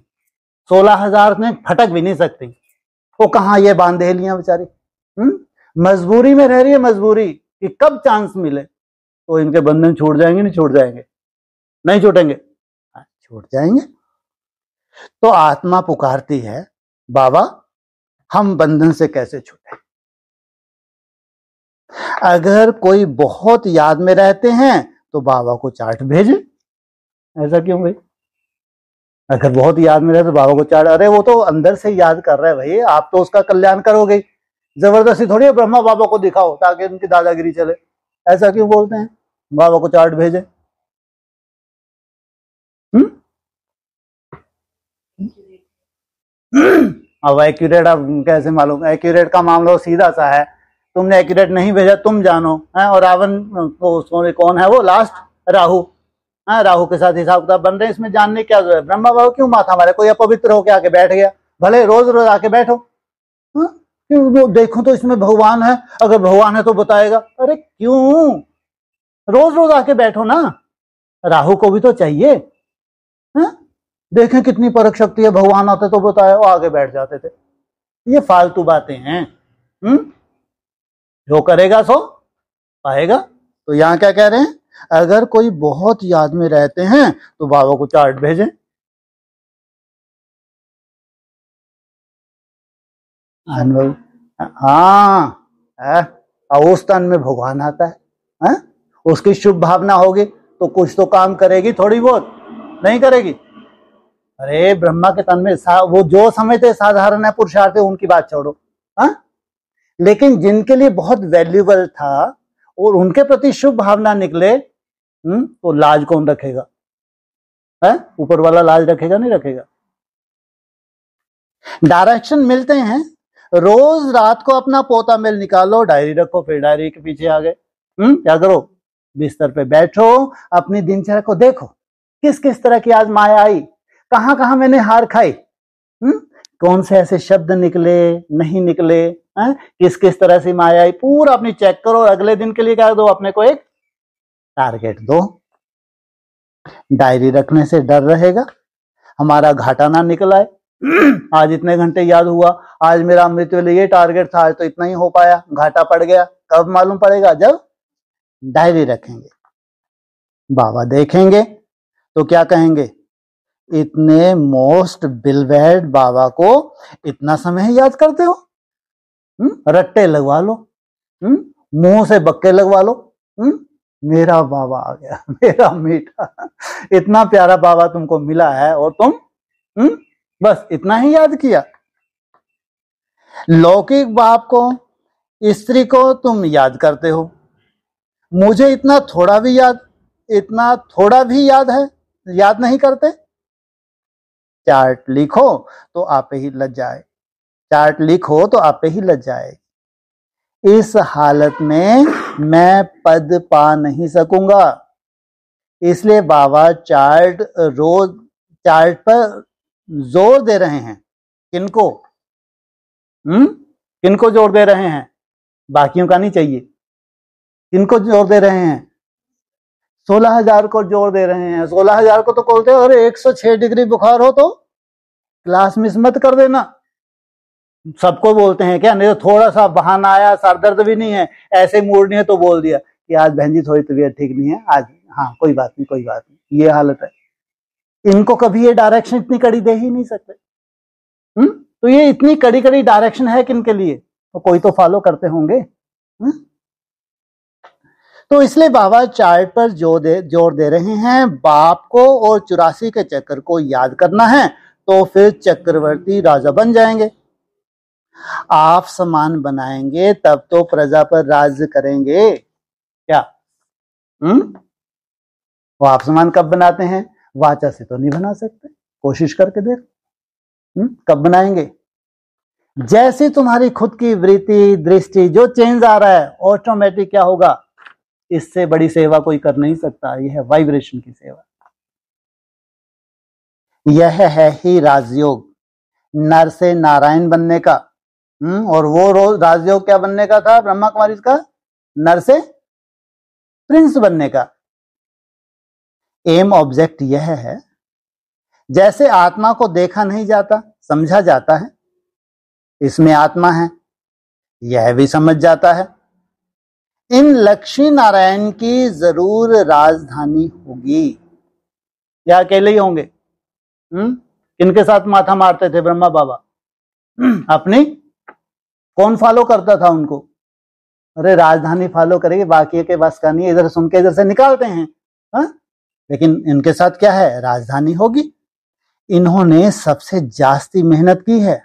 16,000 में फटक भी नहीं सकती। वो कहां ये बांधेलियां बेचारी मजबूरी में रह रही है, मजबूरी कि कब चांस मिले तो इनके बंधन छूट जाएंगे। नहीं छूट जाएंगे? नहीं छूटेंगे, छूट जाएंगे। तो आत्मा पुकारती है, बाबा हम बंधन से कैसे छूटे? अगर कोई बहुत याद में रहते हैं तो बाबा को चार्ट भेजे। ऐसा क्यों भाई? अगर बहुत याद में रहे तो बाबा को चार्ट, अरे वो तो अंदर से याद कर रहा है भाई, आप तो उसका कल्याण करोगे, जबरदस्ती थोड़ी है ब्रह्मा बाबा को दिखाओ ताकि उनकी दादागिरी चले। ऐसा क्यों बोलते हैं? बाबा को चार्ट भेजे। अब एक्यूरेट, अब कैसे मालूम? एक्यूरेट का मामला सीधा सा है, तुमने एक्यूरेट नहीं भेजा, तुम जानो है। और रावण को कौन है वो लास्ट? राहु। राहु के साथ हिसाब किताब बन रहे हैं, इसमें जानने क्या जरूरत है? ब्रह्मा बाबू क्यों माथा मारे? कोई अपवित्र होके आके बैठ गया, भले रोज रोज आके बैठो। क्यों? देखो तो इसमें भगवान है, अगर भगवान है तो बताएगा। अरे क्यों रोज रोज आके बैठो ना, राहु को भी तो चाहिए। देखें कितनी परख शक्ति है, भगवान आते तो बताया, वो आगे बैठ जाते थे। ये फालतू बातें हैं। जो करेगा सो पाएगा। तो यहाँ क्या कह रहे हैं? अगर कोई बहुत याद में रहते हैं तो बाबा को चार्ट भेजें। हाँ, उस तन में भगवान आता है। उसकी शुभ भावना होगी तो कुछ तो काम करेगी, थोड़ी बहुत नहीं करेगी। अरे ब्रह्मा के तन में वो जो समझते साधारण है, पुरुषार्थ है, उनकी बात छोड़ो। लेकिन जिनके लिए बहुत वैल्यूबल था और उनके प्रति शुभ भावना निकले, तो लाज कौन रखेगा? ऊपर वाला लाज रखेगा नहीं रखेगा? डायरेक्शन मिलते हैं। रोज रात को अपना पोता मेल निकालो, डायरी रखो, फिर डायरी के पीछे आ गए। क्या करो? बिस्तर पे बैठो, अपनी दिनचर्या को देखो, किस किस तरह की आज माया आई, कहां कहां मैंने हार खाई, कौन से ऐसे शब्द निकले, नहीं निकले, किस किस तरह से माया आई, पूरा अपनी चेक करो। और अगले दिन के लिए क्या दो? अपने को एक टारगेट दो। डायरी रखने से डर रहेगा, हमारा घाटा ना निकल आए। आज इतने घंटे याद हुआ, आज मेरा अमृत वेले ये टारगेट था, आज तो इतना ही हो पाया, घाटा पड़ गया। कब मालूम पड़ेगा? जब डायरी रखेंगे। बाबा देखेंगे तो क्या कहेंगे? इतने मोस्ट बिलवेड बाबा को इतना समय याद करते हो? रट्टे लगवा लो, मुंह से बक्के लगवा लो। मेरा बाबा आ गया, मेरा मीठा, इतना प्यारा बाबा तुमको मिला है और तुम बस इतना ही याद किया। लौकिक बाप को, स्त्री को तुम याद करते हो, मुझे इतना थोड़ा भी याद है, याद नहीं करते। चार्ट लिखो तो आप ही लज जाए, चार्ट लिखो तो आप ही लज जाए। इस हालत में मैं पद पा नहीं सकूंगा, इसलिए बाबा चार्ट पर जोर दे रहे हैं। किनको? किनको जोर दे रहे हैं? बाकियों का नहीं चाहिए। किनको जोर दे रहे हैं? 16,000 को जोर दे रहे हैं। 16,000 को तो बोलते हो, अरे 106 डिग्री बुखार हो तो क्लास मिस मत कर देना। सबको बोलते हैं क्या? नहीं तो थोड़ा सा बहाना आया, सर दर्द भी नहीं है, ऐसे मूड नहीं है तो बोल दिया कि आज बहन जी थोड़ी तबीयत ठीक नहीं है आज, हाँ कोई बात नहीं, कोई बात नहीं। ये हालत है। इनको कभी ये डायरेक्शन इतनी कड़ी दे ही नहीं सकते। तो ये इतनी कड़ी कड़ी डायरेक्शन है किनके लिए? तो कोई तो फॉलो करते होंगे। तो इसलिए बाबा चार्ट पर जोर दे रहे हैं। बाप को और 84 के चक्र को याद करना है तो फिर चक्रवर्ती राजा बन जाएंगे। आप समान बनाएंगे तब तो प्रजा पर राज करेंगे। क्या? वो आप समान कब बनाते हैं? वाचा से तो नहीं बना सकते, कोशिश करके देख। कब बनाएंगे? जैसी तुम्हारी खुद की वृत्ति, दृष्टि, जो चेंज आ रहा है ऑटोमेटिक क्या होगा? इससे बड़ी सेवा कोई कर नहीं सकता। यह है वाइब्रेशन की सेवा, यह है ही राजयोग, नर से नारायण बनने का। और वो रोज राजयोग क्या बनने का था ब्रह्मा कुमारी का? नर से प्रिंस बनने का। एम ऑब्जेक्ट यह है, जैसे आत्मा को देखा नहीं जाता, समझा जाता है, इसमें आत्मा है, यह भी समझ जाता है। इन लक्ष्मी नारायण की जरूर राजधानी होगी, या अकेले ही होंगे? किनके साथ माथा मारते थे ब्रह्मा बाबा? अपनी? कौन फॉलो करता था उनको? अरे राजधानी फॉलो करेगी, बाकी के बस का नहीं, इधर सुन के इधर से निकालते हैं। लेकिन इनके साथ क्या है? राजधानी होगी। इन्होंने सबसे जास्ती मेहनत की है,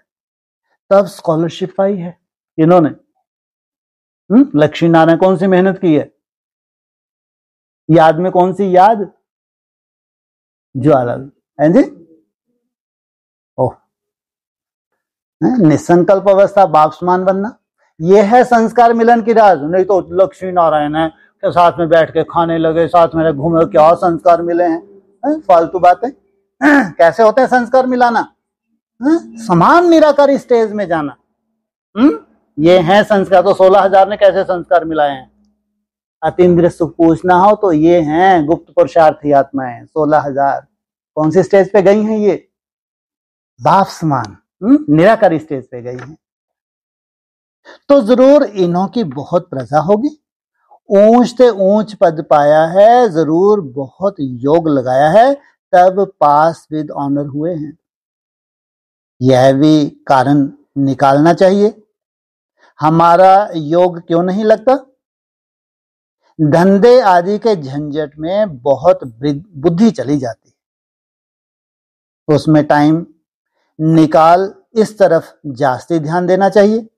तब स्कॉलरशिप पाई है इन्होंने। लक्ष्मी नारायण कौन सी मेहनत की है? याद में कौन सी याद? ज्वाला। हैं जी? ओह, निसंकल्प अवस्था, बाप समान बनना, ये है संस्कार मिलन की राज। नहीं तो लक्ष्मी नारायण है के साथ में बैठ के खाने लगे, साथ में घूमे, क्या संस्कार मिले हैं? फालतू बातें। कैसे होते हैं संस्कार मिलाना? समान निराकारी स्टेज में जाना, ये है संस्कार। तो 16,000 ने कैसे संस्कार मिलाए हैं? अतीन्द्रिय सुख पूछना हो तो ये हैं गुप्त पुरुषार्थी आत्माएं 16,000। कौन सी स्टेज पे गई हैं ये? बाप समान निराकारी स्टेज पे गई हैं। तो जरूर इन्हों की बहुत प्रजा होगी, ऊंच से ऊंच पद पाया है, जरूर बहुत योग लगाया है, तब पास विद ऑनर हुए हैं। यह भी कारण निकालना चाहिए, हमारा योग क्यों नहीं लगता? धंधे आदि के झंझट में बहुत बुद्धि चली जाती है, तो उसमें टाइम निकाल इस तरफ जास्ती ध्यान देना चाहिए।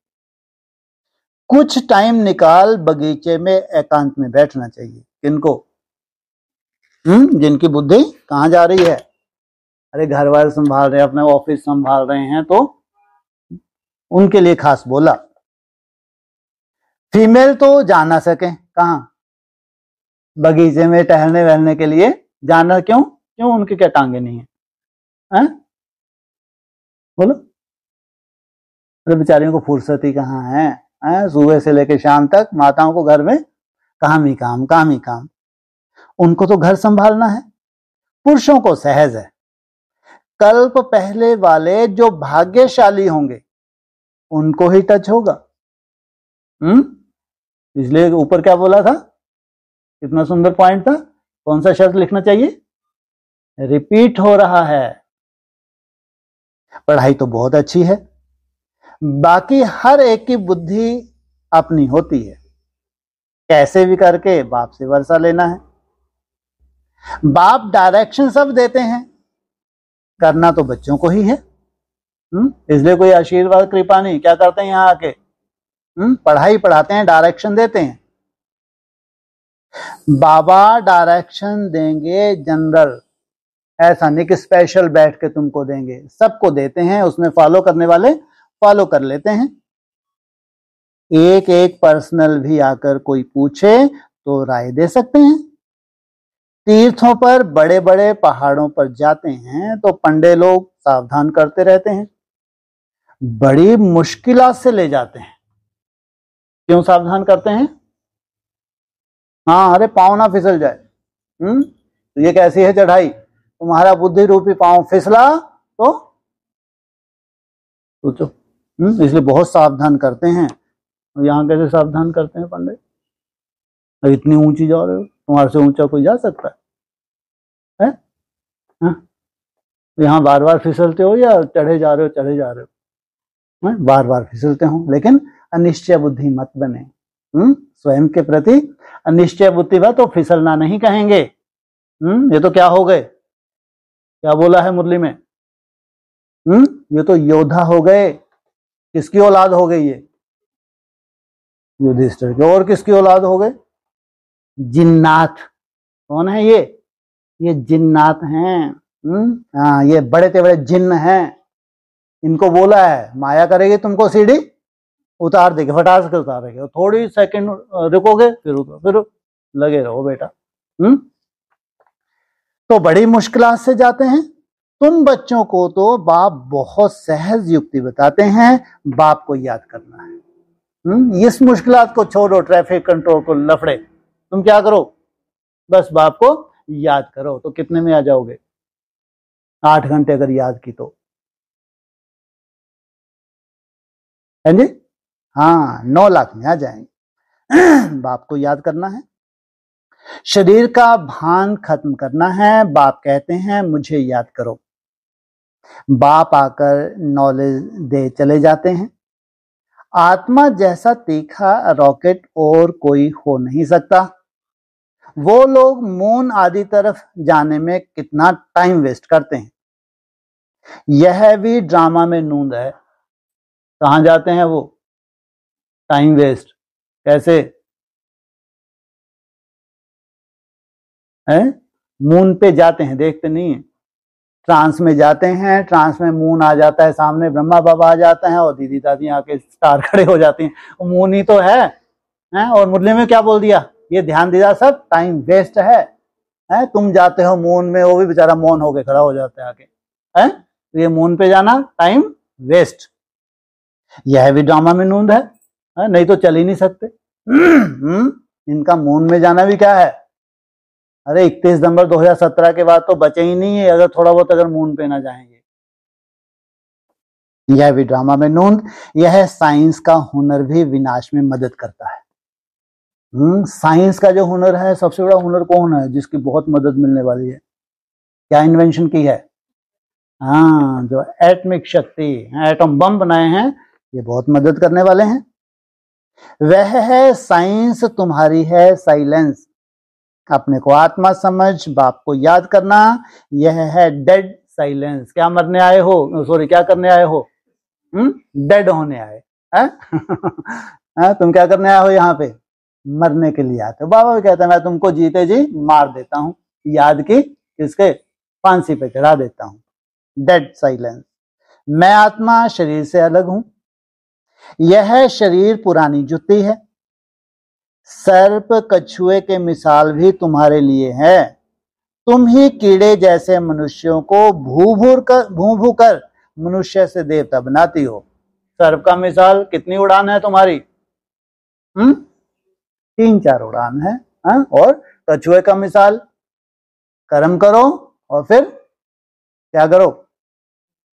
कुछ टाइम निकाल बगीचे में एकांत में बैठना चाहिए। किनको? जिनकी बुद्धि कहाँ जा रही है? अरे घर वाले संभाल रहे हैं, अपने ऑफिस संभाल रहे हैं, तो उनके लिए खास बोला। फीमेल तो जा ना सके, कहाँ? बगीचे में टहलने वहलने के लिए जाना। क्यों? उनकी क्या टांगे नहीं है? बोलो। अरे बेचारियों को फुर्सत ही कहाँ है? सुबह से लेकर शाम तक माताओं को घर में काम ही काम। उनको तो घर संभालना है। पुरुषों को सहज है, कल्प पहले वाले जो भाग्यशाली होंगे उनको ही टच होगा। इसलिए ऊपर क्या बोला था? कितना सुंदर पॉइंट था। कौन सा शब्द लिखना चाहिए? रिपीट हो रहा है। पढ़ाई तो बहुत अच्छी है, बाकी हर एक की बुद्धि अपनी होती है, कैसे भी करके बाप से वर्षा लेना है। बाप डायरेक्शन सब देते हैं, करना तो बच्चों को ही है। इसलिए कोई आशीर्वाद कृपा नहीं। क्या करते हैं यहाँ आके? पढ़ाई पढ़ाते हैं, डायरेक्शन देते हैं। बाबा डायरेक्शन देंगे जनरल, ऐसा नहीं कि स्पेशल बैठ के तुमको देंगे, सबको देते हैं। उसमें फॉलो करने वाले फॉलो कर लेते हैं। एक एक पर्सनल भी आकर कोई पूछे तो राय दे सकते हैं। तीर्थों पर, बड़े बड़े पहाड़ों पर जाते हैं तो पंडे लोग सावधान करते रहते हैं, बड़ी मुश्किलात से ले जाते हैं। क्यों सावधान करते हैं? हाँ, अरे पाँव ना फिसल जाए। तो ये कैसी है चढ़ाई? तुम्हारा बुद्धि रूपी पाँव फिसला तो सोचो। इसलिए बहुत सावधान करते हैं। यहाँ कैसे सावधान करते हैं पंडित? इतनी ऊंची जा रहे हो, तुम्हारे से ऊंचा कोई जा सकता है? यहाँ बार बार फिसलते हो या चढ़े जा रहे हो? बार बार फिसलते हो, लेकिन अनिश्चय बुद्धि मत बने। स्वयं के प्रति अनिश्चय बुद्धि बा तो फिसलना नहीं कहेंगे। ये तो क्या हो गए? क्या बोला है मुरली में? ये तो योद्धा हो गए। किसकी औलाद हो गई ये? युधिष्ठिर के। और किसकी औलाद हो गए? जिन्नात। कौन है ये? ये जिन्नात हैं। हाँ, ये बड़े ते बड़े जिन्न हैं। इनको बोला है माया करेगी तुमको सीढ़ी उतार देगी, फटास के उतार देगी। थोड़ी सेकंड रुकोगे फिर लगे रहो बेटा। तो बड़ी मुश्किलात से जाते हैं। तुम बच्चों को तो बाप बहुत सहज युक्ति बताते हैं, बाप को याद करना है। इस मुश्किलात को छोड़ो, ट्रैफिक कंट्रोल को लफड़े, तुम क्या करो? बस बाप को याद करो। तो कितने में आ जाओगे? 8 घंटे अगर याद की तो, है जी? हाँ, 9 लाख में आ जाएंगे। बाप को याद करना है, शरीर का भान खत्म करना है। बाप कहते हैं मुझे याद करो। बाप आकर नॉलेज दे चले जाते हैं। आत्मा जैसा तीखा रॉकेट और कोई हो नहीं सकता। वो लोग मून आदि तरफ जाने में कितना टाइम वेस्ट करते हैं। यह भी ड्रामा में नूंद है। कहाँ जाते हैं वो? Time waste. कैसे है? मून पे जाते हैं, देखते नहीं है। ट्रांस में जाते हैं, ट्रांस में मून आ जाता है सामने, ब्रह्मा बाबा आ जाते हैं और दीदी दादी आके स्टार खड़े हो जाती हैं। मून ही तो है? और मुरली में क्या बोल दिया, ये ध्यान दिया सब टाइम वेस्ट है। तुम जाते हो मून में, वो भी बेचारा मौन होके खड़ा हो जाता है आके, है तो ये मून पे जाना टाइम वेस्ट। यह भी ड्रामा में नूंद है, नहीं तो चल ही नहीं सकते। इनका मून में जाना भी क्या है, अरे 31 नवंबर 2017 के बाद तो बचे ही नहीं है अगर थोड़ा बहुत अगर मून पे ना जाएंगे। यह भी ड्रामा में नूंद, यह साइंस का हुनर भी विनाश में मदद करता है। साइंस का जो हुनर है, सबसे बड़ा हुनर कौन है जिसकी बहुत मदद मिलने वाली है? क्या इन्वेंशन की है? हाँ, जो एटमिक शक्ति, एटम बम बनाए हैं, ये बहुत मदद करने वाले हैं। वह है साइंस तुम्हारी है साइलेंस, अपने को आत्मा समझ, बाप को याद करना, यह है डेड साइलेंस। क्या मरने आए हो, सॉरी क्या करने आए हो? डेड होने आए हैं? तुम क्या करने आए हो यहाँ पे? मरने के लिए आते हो। बाबा भी कहते हैं मैं तुमको जीते जी मार देता हूँ, याद की किसके? फांसी पे चढ़ा देता हूँ। Dead silence. मैं आत्मा शरीर से अलग हूं, यह शरीर पुरानी जुत्ती है, सर्प कछुए के मिसाल भी तुम्हारे लिए है। तुम ही कीड़े जैसे मनुष्यों को भू भू कर मनुष्य से देवता बनाती हो। सर्प का मिसाल, कितनी उड़ान है तुम्हारी? 3-4 उड़ान है। और कछुए का मिसाल, कर्म करो और फिर क्या करो?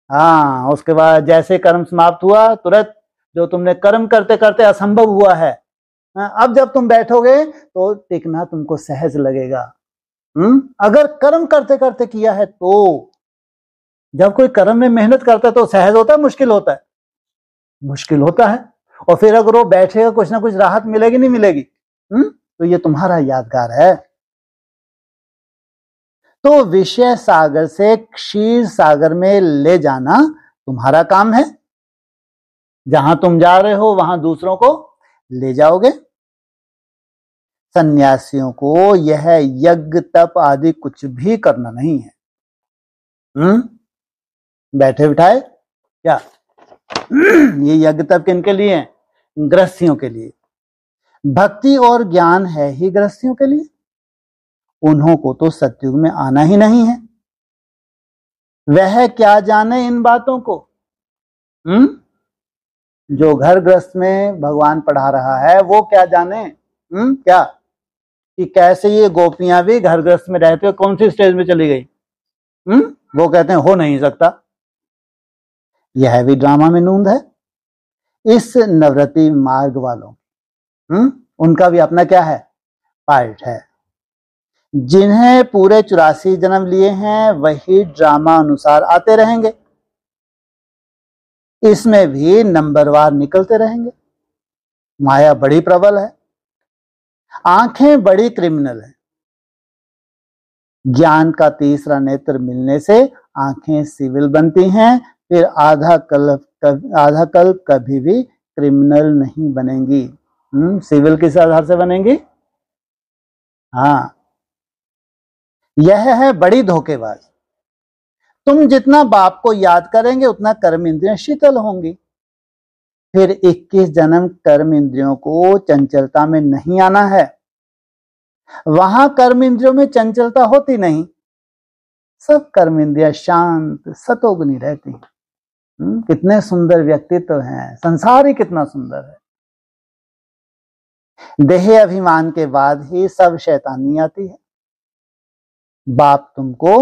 हाँ, उसके बाद जैसे कर्म समाप्त हुआ तुरंत जो तुमने कर्म करते करते असंभव हुआ है, अब जब तुम बैठोगे तो टिकना तुमको सहज लगेगा। अगर कर्म करते करते किया है तो, जब कोई कर्म में मेहनत करता है तो सहज होता है, मुश्किल होता है? मुश्किल होता है। और फिर अगर वो बैठेगा कुछ ना कुछ राहत मिलेगी नहीं मिलेगी? तो ये तुम्हारा यादगार है। तो विषय सागर से क्षीर सागर में ले जाना तुम्हारा काम है। जहां तुम जा रहे हो वहां दूसरों को ले जाओगे। सन्यासियों को यह यज्ञ तप आदि कुछ भी करना नहीं है। बैठे बिठाए क्या? ये यज्ञ तप किनके लिए है? गृहस्थियों के लिए। भक्ति और ज्ञान है ही गृहस्थियों के लिए, उन्हों को तो सतयुग में आना ही नहीं है। वह क्या जाने इन बातों को? जो घर गृहस्थ में भगवान पढ़ा रहा है वो क्या जाने? क्या कि कैसे ये गोपियां भी घर गृहस्थ में रहते हुए कौन सी स्टेज में चली गई? वो कहते हैं हो नहीं सकता। यह भी ड्रामा में नूंद है। इस नवरति मार्ग वालों उनका भी अपना क्या है? पार्ट है। जिन्हें पूरे 84 जन्म लिए हैं वही ड्रामा अनुसार आते रहेंगे, इसमें भी नंबरवार निकलते रहेंगे। माया बड़ी प्रबल है, आंखें बड़ी क्रिमिनल है। ज्ञान का तीसरा नेत्र मिलने से आंखें सिविल बनती हैं, फिर आधा कल्प कभी भी क्रिमिनल नहीं बनेंगी। सिविल किस आधार से बनेंगी? हाँ, यह है बड़ी धोखेबाज। तुम जितना बाप को याद करेंगे उतना कर्म इंद्रियां शीतल होंगी। फिर 21 जन्म कर्म इंद्रियों को चंचलता में नहीं आना है। वहां कर्म इंद्रियों में चंचलता होती नहीं, सब कर्म इंद्रियां शांत सतोगुनी रहती। कितने सुंदर व्यक्तित्व हैं, संसार ही कितना सुंदर है। देह अभिमान के बाद ही सब शैतानी आती है। बाप तुमको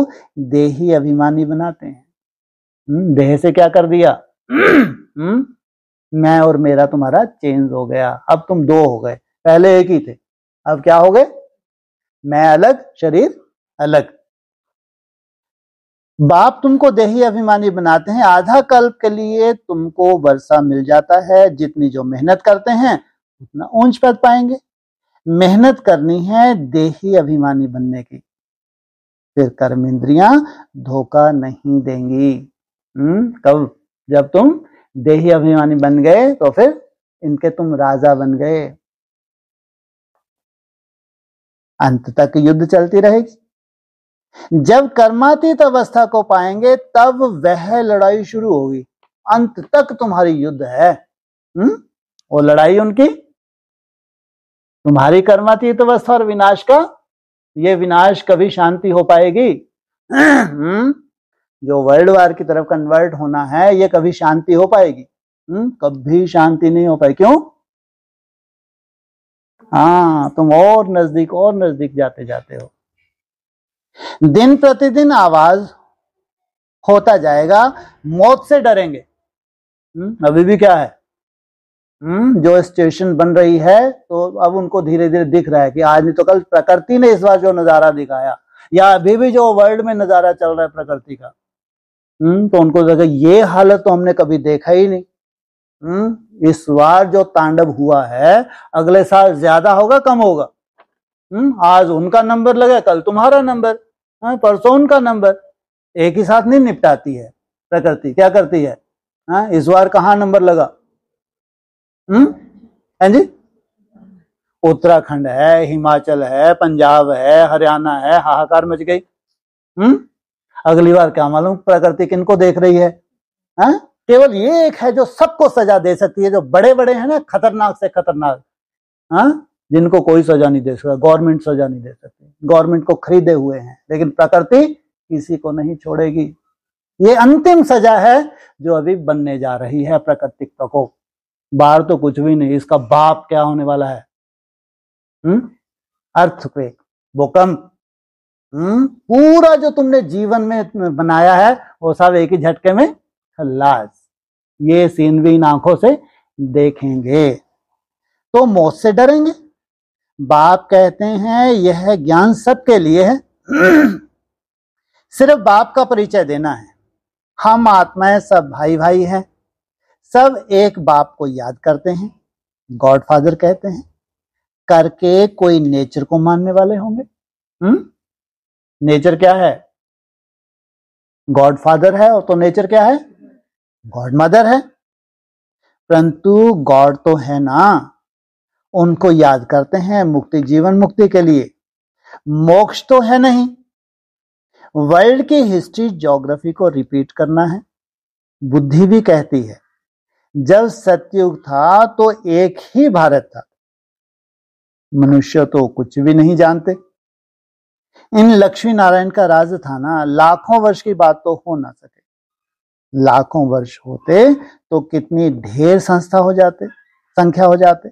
देही अभिमानी बनाते हैं। देह से क्या कर दिया? मैं और मेरा तुम्हारा चेंज हो गया, अब तुम दो हो गए, पहले एक ही थे, अब क्या हो गए? मैं अलग शरीर अलग। बाप तुमको देही अभिमानी बनाते हैं। आधा कल्प के लिए तुमको वर्षा मिल जाता है, जितनी जो मेहनत करते हैं उतना ऊंच पद पाएंगे। मेहनत करनी है देही अभिमानी बनने की, फिर कर्म इंद्रियां धोखा नहीं देंगी। कब? जब तुम देही अभिमानी बन गए तो फिर इनके तुम राजा बन गए। अंत तक युद्ध चलती रहेगी। जब कर्मातीत अवस्था को पाएंगे तब वह लड़ाई शुरू होगी। अंत तक तुम्हारी युद्ध है। वो लड़ाई उनकी, तुम्हारी कर्मातीत अवस्था और विनाश का, ये विनाश कभी शांति हो पाएगी? जो वर्ल्ड वार की तरफ कन्वर्ट होना है, ये कभी शांति हो पाएगी? कभी शांति नहीं हो पाएगी। क्यों? हाँ, तुम और नजदीक जाते जाते हो। दिन प्रतिदिन आवाज होता जाएगा, मौत से डरेंगे। अभी भी क्या है, जो स्टेशन बन रही है, तो अब उनको धीरे धीरे दिख रहा है कि आज नहीं तो कल प्रकृति ने इस बार जो नजारा दिखाया, या अभी भी जो वर्ल्ड में नजारा चल रहा है प्रकृति का, तो उनको लगा ये हालत तो हमने कभी देखा ही नहीं। इस बार जो तांडव हुआ है, अगले साल ज्यादा होगा कम होगा? आज उनका नंबर लगा, कल तुम्हारा नंबर, परसों उनका नंबर। एक ही साथ नहीं निपटाती है प्रकृति। क्या करती है? इस बार कहाँ नंबर लगा? है जी, उत्तराखंड है, हिमाचल है, पंजाब है, हरियाणा है, हाहाकार मच गई। अगली बार क्या मालूम प्रकृति किनको देख रही है? केवल ये एक है जो सबको सजा दे सकती है, जो बड़े बड़े हैं ना, खतरनाक से खतरनाक, जिनको कोई सजा नहीं दे सकता। गवर्नमेंट सजा नहीं दे सकती, गवर्नमेंट को खरीदे हुए हैं, लेकिन प्रकृति किसी को नहीं छोड़ेगी। ये अंतिम सजा है जो अभी बनने जा रही है, प्राकृतिक प्रकोप। बाहर तो कुछ भी नहीं, इसका बाप क्या होने वाला है? अर्थक्वेक, भूकंप। पूरा जो तुमने जीवन में बनाया है वो सब एक ही झटके में खल्लास। ये सीन भी इन आंखों से देखेंगे तो मौत से डरेंगे। बाप कहते हैं यह ज्ञान सबके लिए है, सिर्फ बाप का परिचय देना है। हम आत्माएं सब भाई भाई हैं, सब एक बाप को याद करते हैं, गॉड फादर कहते हैं। करके कोई नेचर को मानने वाले होंगे। नेचर क्या है? गॉड फादर है, और तो नेचर क्या है? गॉड मदर है। परंतु गॉड तो है ना, उनको याद करते हैं मुक्ति, जीवन मुक्ति के लिए। मोक्ष तो है नहीं। वर्ल्ड की हिस्ट्री ज्योग्राफी को रिपीट करना है। बुद्धि भी कहती है जब सतयुग था तो एक ही भारत था। मनुष्य तो कुछ भी नहीं जानते। इन लक्ष्मी नारायण का राज था ना, लाखों वर्ष की बात तो हो ना सके। लाखों वर्ष होते तो कितनी ढेर संख्या हो जाते।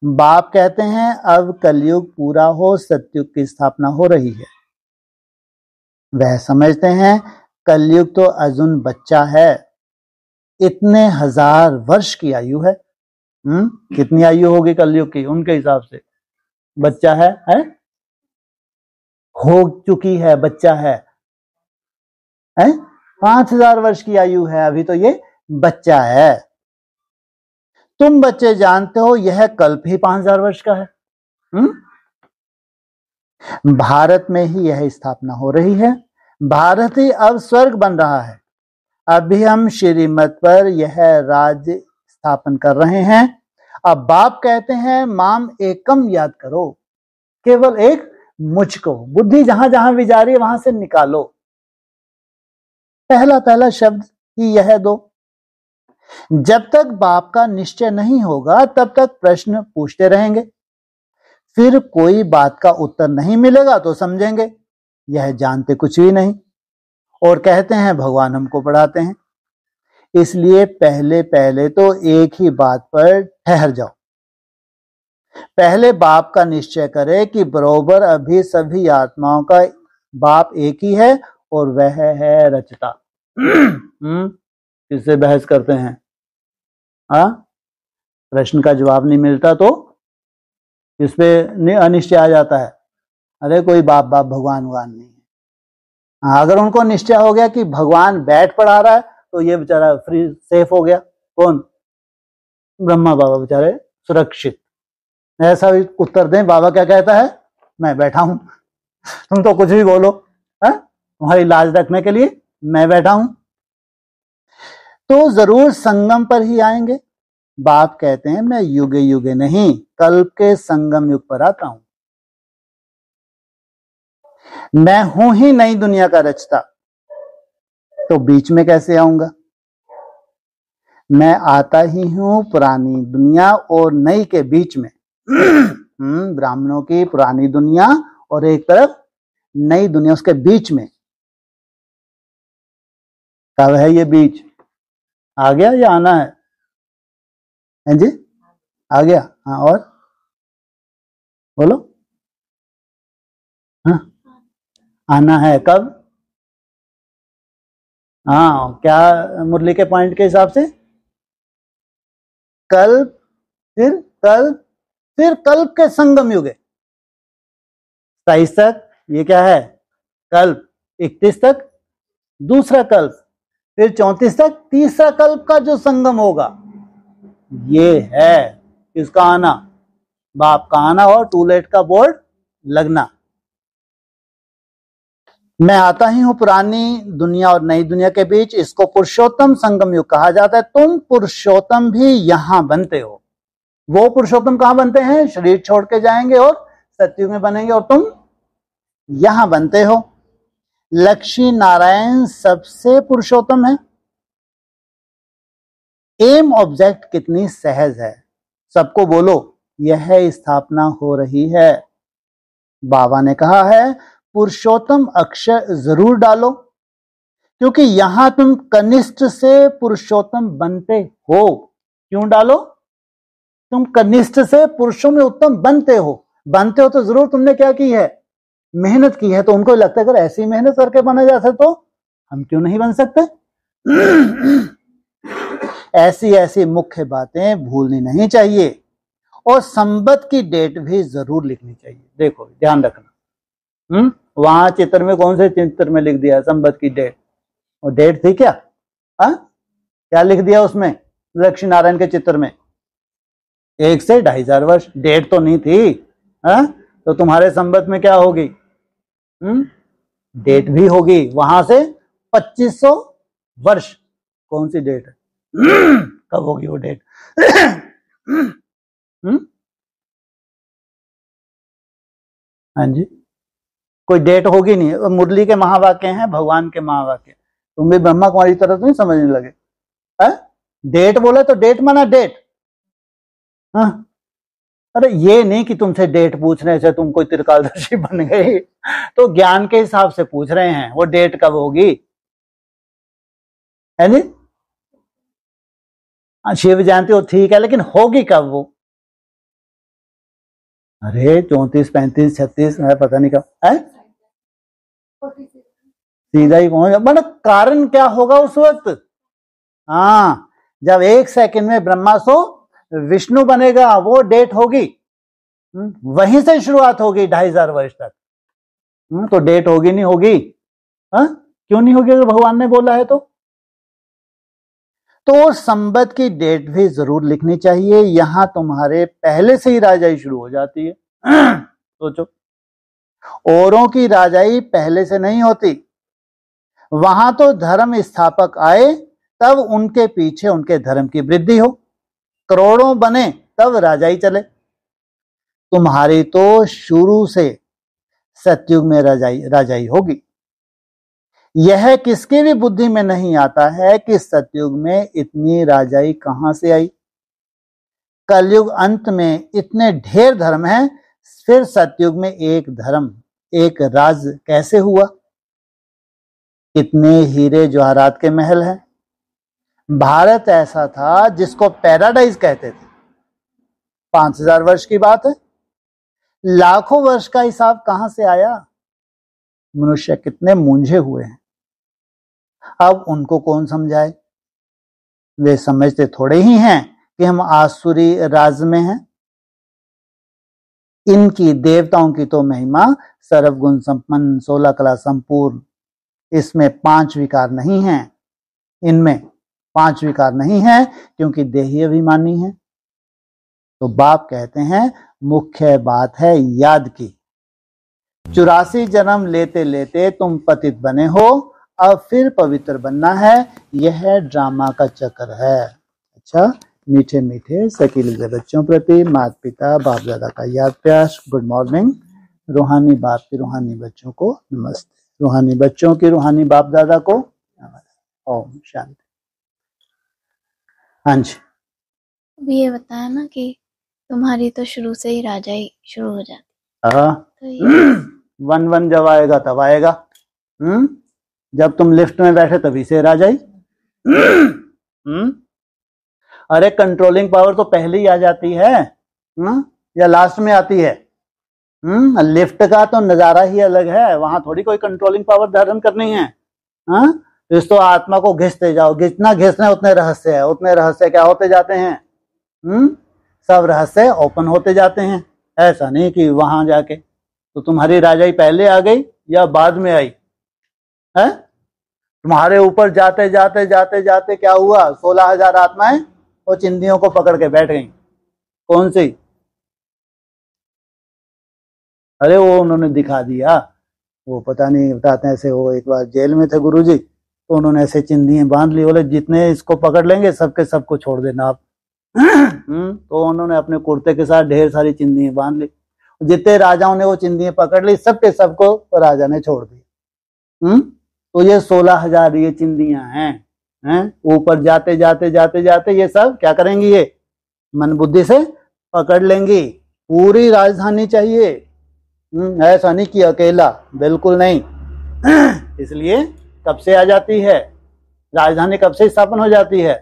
बाप कहते हैं अब कलयुग पूरा हो, सतयुग की स्थापना हो रही है। वह समझते हैं कलयुग तो अर्जुन बच्चा है, इतने हजार वर्ष की आयु है। कितनी आयु होगी कलयुग की? उनके हिसाब से बच्चा है? हो चुकी है, बच्चा है, 5000 वर्ष की आयु है, अभी तो ये बच्चा है। तुम बच्चे जानते हो यह कल्प ही 5000 वर्ष का है। भारत में ही यह स्थापना हो रही है। भारत ही अब स्वर्ग बन रहा है। अभी हम श्रीमत पर यह राज्य स्थापन कर रहे हैं। अब बाप कहते हैं माम एकम याद करो, केवल एक मुझको। बुद्धि जहां जहां भी जा रही है वहां से निकालो। पहला शब्द ही यह दो। जब तक बाप का निश्चय नहीं होगा तब तक प्रश्न पूछते रहेंगे। फिर कोई बात का उत्तर नहीं मिलेगा तो समझेंगे यह जानते कुछ भी नहीं, और कहते हैं भगवान हमको पढ़ाते हैं। इसलिए पहले तो एक ही बात पर ठहर जाओ। पहले बाप का निश्चय करे कि बरोबर अभी सभी आत्माओं का बाप एक ही है और वह है रचता। इससे बहस करते हैं। प्रश्न का जवाब नहीं मिलता तो इस पे अनिश्चय आ जाता है। अरे कोई बाप भगवान नहीं है। अगर उनको निश्चय हो गया कि भगवान बैठ पढ़ा रहा है तो ये बेचारा फ्री सेफ हो गया। कौन? ब्रह्मा बाबा बेचारे सुरक्षित। ऐसा भी उत्तर दें, बाबा क्या कहता है? मैं बैठा हूं, तुम तो कुछ भी बोलो, तुम्हारी लाज रखने के लिए मैं बैठा हूं। तो जरूर संगम पर ही आएंगे। बाप कहते हैं मैं युगे युगे नहीं, कल्प के संगम युग पर आता हूं। मैं हूं ही नई दुनिया का रचता, तो बीच में कैसे आऊंगा? मैं आता ही हूं पुरानी दुनिया और नई के बीच में। ब्राह्मणों की पुरानी दुनिया और एक तरफ नई दुनिया, उसके बीच में कब है ये बीच? आ गया या आना है? हैं जी? आ गया? हाँ, और बोलो। हाँ, आना है कब? हाँ, क्या मुरली के पॉइंट के हिसाब से? कल, फिर कल, फिर कल्प के संगम युग है। 27 तक ये क्या है? कल्प। 31 तक दूसरा कल्प, फिर 34 तक तीसरा कल्प का जो संगम होगा, ये है किसका आना? बाप का आना और टू लेट का बोर्ड लगना। मैं आता ही हूं पुरानी दुनिया और नई दुनिया के बीच, इसको पुरुषोत्तम संगम युग कहा जाता है। तुम पुरुषोत्तम भी यहां बनते हो। वो पुरुषोत्तम कहां बनते हैं? शरीर छोड़ के जाएंगे और सतयुग में बनेंगे, और तुम यहां बनते हो। लक्ष्मी नारायण सबसे पुरुषोत्तम है। एम ऑब्जेक्ट कितनी सहज है, सबको बोलो यह स्थापना हो रही है। बाबा ने कहा है पुरुषोत्तम अक्षर जरूर डालो, क्योंकि यहां तुम कनिष्ठ से पुरुषोत्तम बनते हो। क्यों डालो? तुम कनिष्ठ से पुरुषों में उत्तम बनते हो। बनते हो तो जरूर तुमने क्या की है? मेहनत की है। तो उनको लगता है अगर ऐसी मेहनत करके बना जा सकता तो हम क्यों नहीं बन सकते? ऐसी ऐसी मुख्य बातें भूलनी नहीं चाहिए, और संबत की डेट भी जरूर लिखनी चाहिए। देखो ध्यान रखना, वहां चित्र में कौन से चित्र में लिख दिया संबत की डेट? और डेट थी क्या? क्या लिख दिया उसमें लक्ष्मी नारायण के चित्र में? 1 से 2,500 वर्ष। डेट तो नहीं थी। तो तुम्हारे संबत में क्या होगी? डेट भी होगी। वहां से 2500 वर्ष। कौन सी डेट है? कब होगी वो डेट? हाँ जी, कोई डेट होगी नहीं। मुरली के महावाक्य हैं, भगवान के महावाक्य। तुम भी ब्रह्मा कुमारी तरह तो नहीं समझने लगे? डेट बोले तो डेट माना डेट। हाँ, अरे ये नहीं कि तुमसे डेट पूछने से तुम कोई त्रिकालदर्शी बन गए, तो ज्ञान के हिसाब से पूछ रहे हैं वो डेट कब होगी, है जी? शिव जयंती हो ठीक है, लेकिन होगी कब वो? अरे 34, 35, 36 है, पता नहीं कब है। सीधा ही पहुंच, मतलब कारण क्या होगा उस वक्त? हाँ, जब 1 सेकंड में ब्रह्मा सो विष्णु बनेगा, वो डेट होगी। वहीं से शुरुआत होगी 2,500 वर्ष तक। तो डेट होगी नहीं होगी? क्यों नहीं होगी अगर भगवान ने बोला है तो संबत की डेट भी जरूर लिखनी चाहिए। यहां तुम्हारे पहले से ही राजाई शुरू हो जाती है। सोचो, औरों की राजाई पहले से नहीं होती। वहां तो धर्म स्थापक आए तब उनके पीछे उनके धर्म की वृद्धि हो, करोड़ों बने तब राजाई चले। तुम्हारी तो शुरू से सतयुग में राजाई होगी। यह किसकी भी बुद्धि में नहीं आता है कि सतयुग में इतनी राजाई कहां से आई। कलयुग अंत में इतने ढेर धर्म हैं, फिर सतयुग में एक धर्म एक राज कैसे हुआ? कितने हीरे जवाहरात के महल हैं। भारत ऐसा था जिसको पैराडाइज कहते थे। 5,000 वर्ष की बात है। लाखों वर्ष का हिसाब कहां से आया? मनुष्य कितने मूंझे हुए हैं। अब उनको कौन समझाए? वे समझते थोड़े ही हैं कि हम आसुरी राज में हैं। इनकी देवताओं की तो महिमा सर्वगुण संपन्न, 16 कला संपूर्ण, इसमें 5 विकार नहीं हैं। इनमें 5 विकार नहीं है, क्योंकि देही अभिमानी है। तो बाप कहते हैं मुख्य बात है याद की। 84 जन्म लेते लेते तुम पतित बने हो, अब फिर पवित्र बनना है। यह ड्रामा का चक्र है। अच्छा, मीठे मीठे सकीले बच्चों प्रति माता पिता बाप दादा का याद प्यार। Good morning. रूहानी बाप की रूहानी बच्चों को नमस्ते, रूहानी बच्चों की रूहानी बाप दादा को नमस्ते। ओम शांति। हाँ जी, अभी ये बताया ना कि तुम्हारी तो शुरू से ही राजाई शुरू हो जाती, तो ये 1-1 जब आएगा तब आएगा। जब तुम लिफ्ट में बैठे तभी से राजाई। अरे कंट्रोलिंग पावर तो पहले ही आ जाती है या लास्ट में आती है। लिफ्ट का तो नजारा ही अलग है, वहां थोड़ी कोई कंट्रोलिंग पावर धारण करनी है। इस तो आत्मा को घिसते जाओ, जितना घिसना उतने रहस्य है, उतने रहस्य क्या होते जाते हैं। सब रहस्य ओपन होते जाते हैं। ऐसा नहीं कि वहां जाके तो तुम्हारी राजाई पहले आ गई या बाद में आई है। तुम्हारे ऊपर जाते जाते जाते जाते क्या हुआ, 16,000 आत्माएं वो चिंदियों को पकड़ के बैठ गई। कौन सी? अरे वो उन्होंने दिखा दिया, वो पता नहीं बताते ऐसे। वो एक बार जेल में थे गुरुजी, तो उन्होंने ऐसे चिंदियां बांध ली, बोले जितने इसको पकड़ लेंगे सबके सबको छोड़ देना आप। तो उन्होंने अपने कुर्ते के साथ ढेर सारी चिंदियां बांध ली। जितने राजाओं ने वो चिंदियां पकड़ ली, सबके सबको राजा ने छोड़ दी। तो ये 16,000 ये चिंदियां हैं। ऊपर जाते जाते जाते जाते ये सब क्या करेंगी, ये मन बुद्धि से पकड़ लेंगी। पूरी राजधानी चाहिए, ऐसा नहीं कि अकेला, बिल्कुल नहीं। इसलिए कब से आ जाती है राजधानी, कब से स्थापन हो जाती है?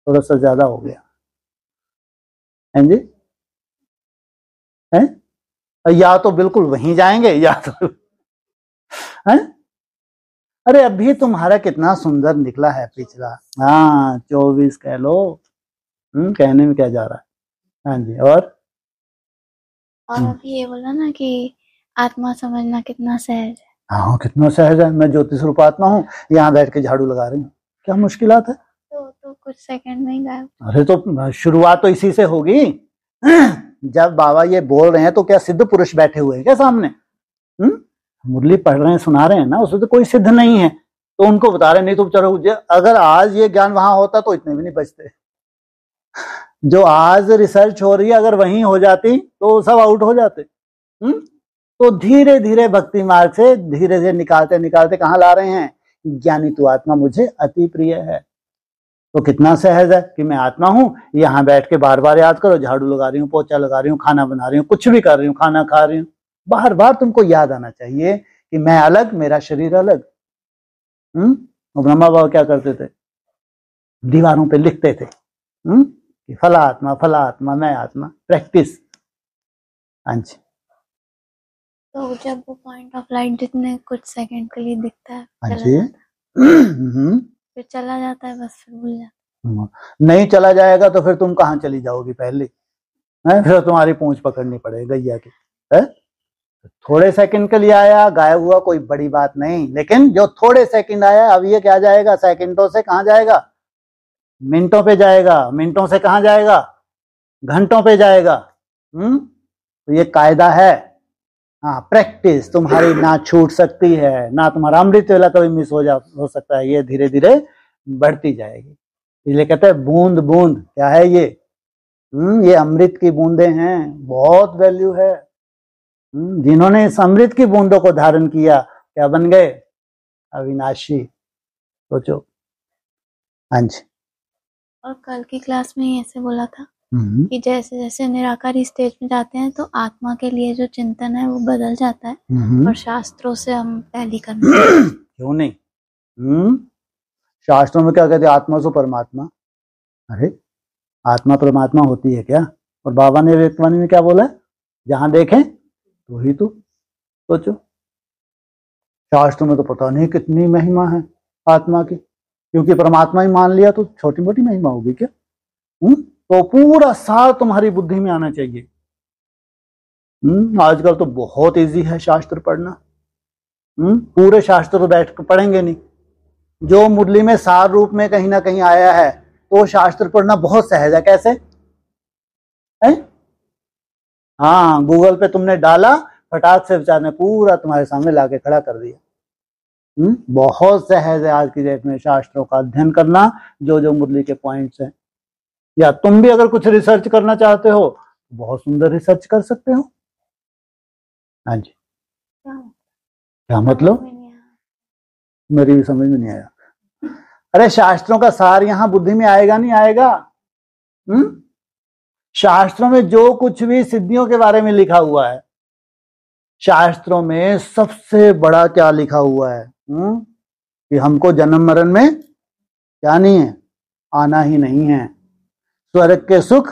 थोड़ा सा ज्यादा हो गया है जी, है या तो बिल्कुल वहीं जाएंगे या तो है। अरे अभी तुम्हारा कितना सुंदर निकला है पिछला। हाँ 24 कह लो, कहने में क्या जा रहा है। हाँ जी, और अभी ये बोला ना कि आत्मा समझना कितना सहज है। हाँ कितना सहज है। मैं ज्योतिष रूप आत्मा हूँ, यहाँ बैठ के झाड़ू लगा रही हूँ, क्या मुश्किलात है। तो कुछ सेकंड में ही गायब। अरे तो शुरुआत तो इसी से होगी। जब बाबा ये बोल रहे हैं तो क्या सिद्ध पुरुष बैठे हुए हैं क्या सामने? मुरली पढ़ रहे हैं, सुना रहे हैं ना, उसमें तो कोई सिद्ध नहीं है, तो उनको बता रहे नहीं तो चलो। अगर आज ये ज्ञान वहां होता तो इतने भी नहीं बचते। जो आज रिसर्च हो रही है अगर वहीं हो जाती तो सब आउट हो जाते। तो धीरे धीरे भक्ति मार्ग से धीरे धीरे निकालते निकालते कहाँ ला रहे हैं, ज्ञानी तू आत्मा मुझे अति प्रिय है। तो कितना सहज है कि मैं आत्मा हूं, यहाँ बैठ के बार बार याद करो, झाड़ू लगा रही हूँ, पोछा लगा रही हूँ, खाना बना रही हूँ, कुछ भी कर रही हूँ, खाना खा रही हूँ, बार बार तुमको याद आना चाहिए कि मैं अलग, मेरा शरीर अलग। ब्रह्मा बाबा क्या करते थे, दीवारों पे लिखते थे कि फला आत्मा मैं आत्मा। प्रैक्टिस। हाँ जी, तो जब वो पॉइंट ऑफ लाइट जितने कुछ सेकंड के लिए दिखता है, हाँ चला जी, जाता है, फिर चला जाता है, बस फिर भूल जाता है। नहीं चला जाएगा तो फिर तुम कहाँ चली जाओगी पहले है? फिर तुम्हारी पूंछ पकड़नी पड़ेगी गैया की है? थोड़े सेकंड के लिए आया, गायब हुआ, कोई बड़ी बात नहीं। लेकिन जो थोड़े सेकंड आया, अब ये क्या जाएगा, सेकंडों से कहाँ जाएगा, मिनटों पे जाएगा। मिनटों से कहाँ जाएगा, घंटों पे जाएगा। तो ये कायदा है। हाँ, प्रैक्टिस तुम्हारी ना छूट सकती है, ना तुम्हारा अमृत वेला कभी मिस हो सकता है। ये धीरे धीरे बढ़ती जाएगी। इसलिए कहते हैं बूंद बूंद क्या है ये अमृत की बूंदे हैं, बहुत वैल्यू है। जिन्होंने इस अमृत की बूंदों को धारण किया क्या बन गए, अविनाशी। सोचो। हाँ जी, और कल की क्लास में ऐसे बोला था कि जैसे जैसे निराकारी स्टेज में जाते हैं तो आत्मा के लिए जो चिंतन है वो बदल जाता है और शास्त्रों से हम टैली करते हैं। क्यों नहीं? शास्त्रों में क्या कहते हैं, आत्मा सो परमात्मा। अरे आत्मा परमात्मा होती है क्या? और बाबा ने वेदवाणी में क्या बोला, जहां देखें तो ही तो। सोचो, शास्त्र में तो पता नहीं कितनी महिमा है आत्मा की, क्योंकि परमात्मा ही मान लिया तो छोटी मोटी महिमा होगी क्या? तो पूरा सार तुम्हारी बुद्धि में आना चाहिए। आजकल तो बहुत इजी है शास्त्र पढ़ना। पूरे शास्त्र तो बैठ कर पढ़ेंगे नहीं, जो मुरली में सार रूप में कहीं ना कहीं आया है तो शास्त्र पढ़ना बहुत सहज है। कैसे है? हाँ, गूगल पे तुमने डाला, फटाक से विचार ने पूरा तुम्हारे सामने लाके खड़ा कर दिया। बहुत सहज है आज की डेट में शास्त्रों का अध्ययन करना, जो जो मुरली के पॉइंट्स हैं। या तुम भी अगर कुछ रिसर्च करना चाहते हो बहुत सुंदर रिसर्च कर सकते हो। हाँ जी, क्या क्या मतलब? समझ में नहीं आया। मेरी भी समझ में नहीं आया। अरे शास्त्रों का सार यहाँ बुद्धि में आएगा नहीं आएगा? शास्त्रों में जो कुछ भी सिद्धियों के बारे में लिखा हुआ है, शास्त्रों में सबसे बड़ा क्या लिखा हुआ है? कि हमको जन्म मरण में क्या नहीं है, आना ही नहीं है। स्वर्ग के सुख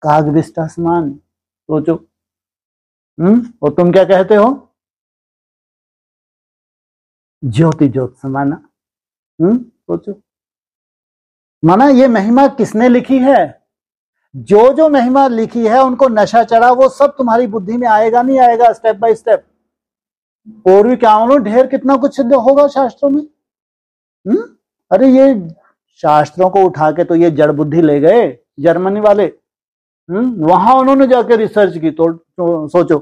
कागविष्टा समान। सोचो। और तुम क्या कहते हो? ज्योति ज्योत समाना। सोचो। माना ये महिमा किसने लिखी है? जो जो महिमा लिखी है उनको नशा चढ़ा, वो सब तुम्हारी बुद्धि में आएगा नहीं आएगा? Step by step. और भी क्या मानो ढेर कितना कुछ सिद्ध होगा शास्त्रों में। अरे ये शास्त्रों को उठा के तो ये जड़ बुद्धि ले गए जर्मनी वाले। वहां उन्होंने जाके रिसर्च की तो सोचो।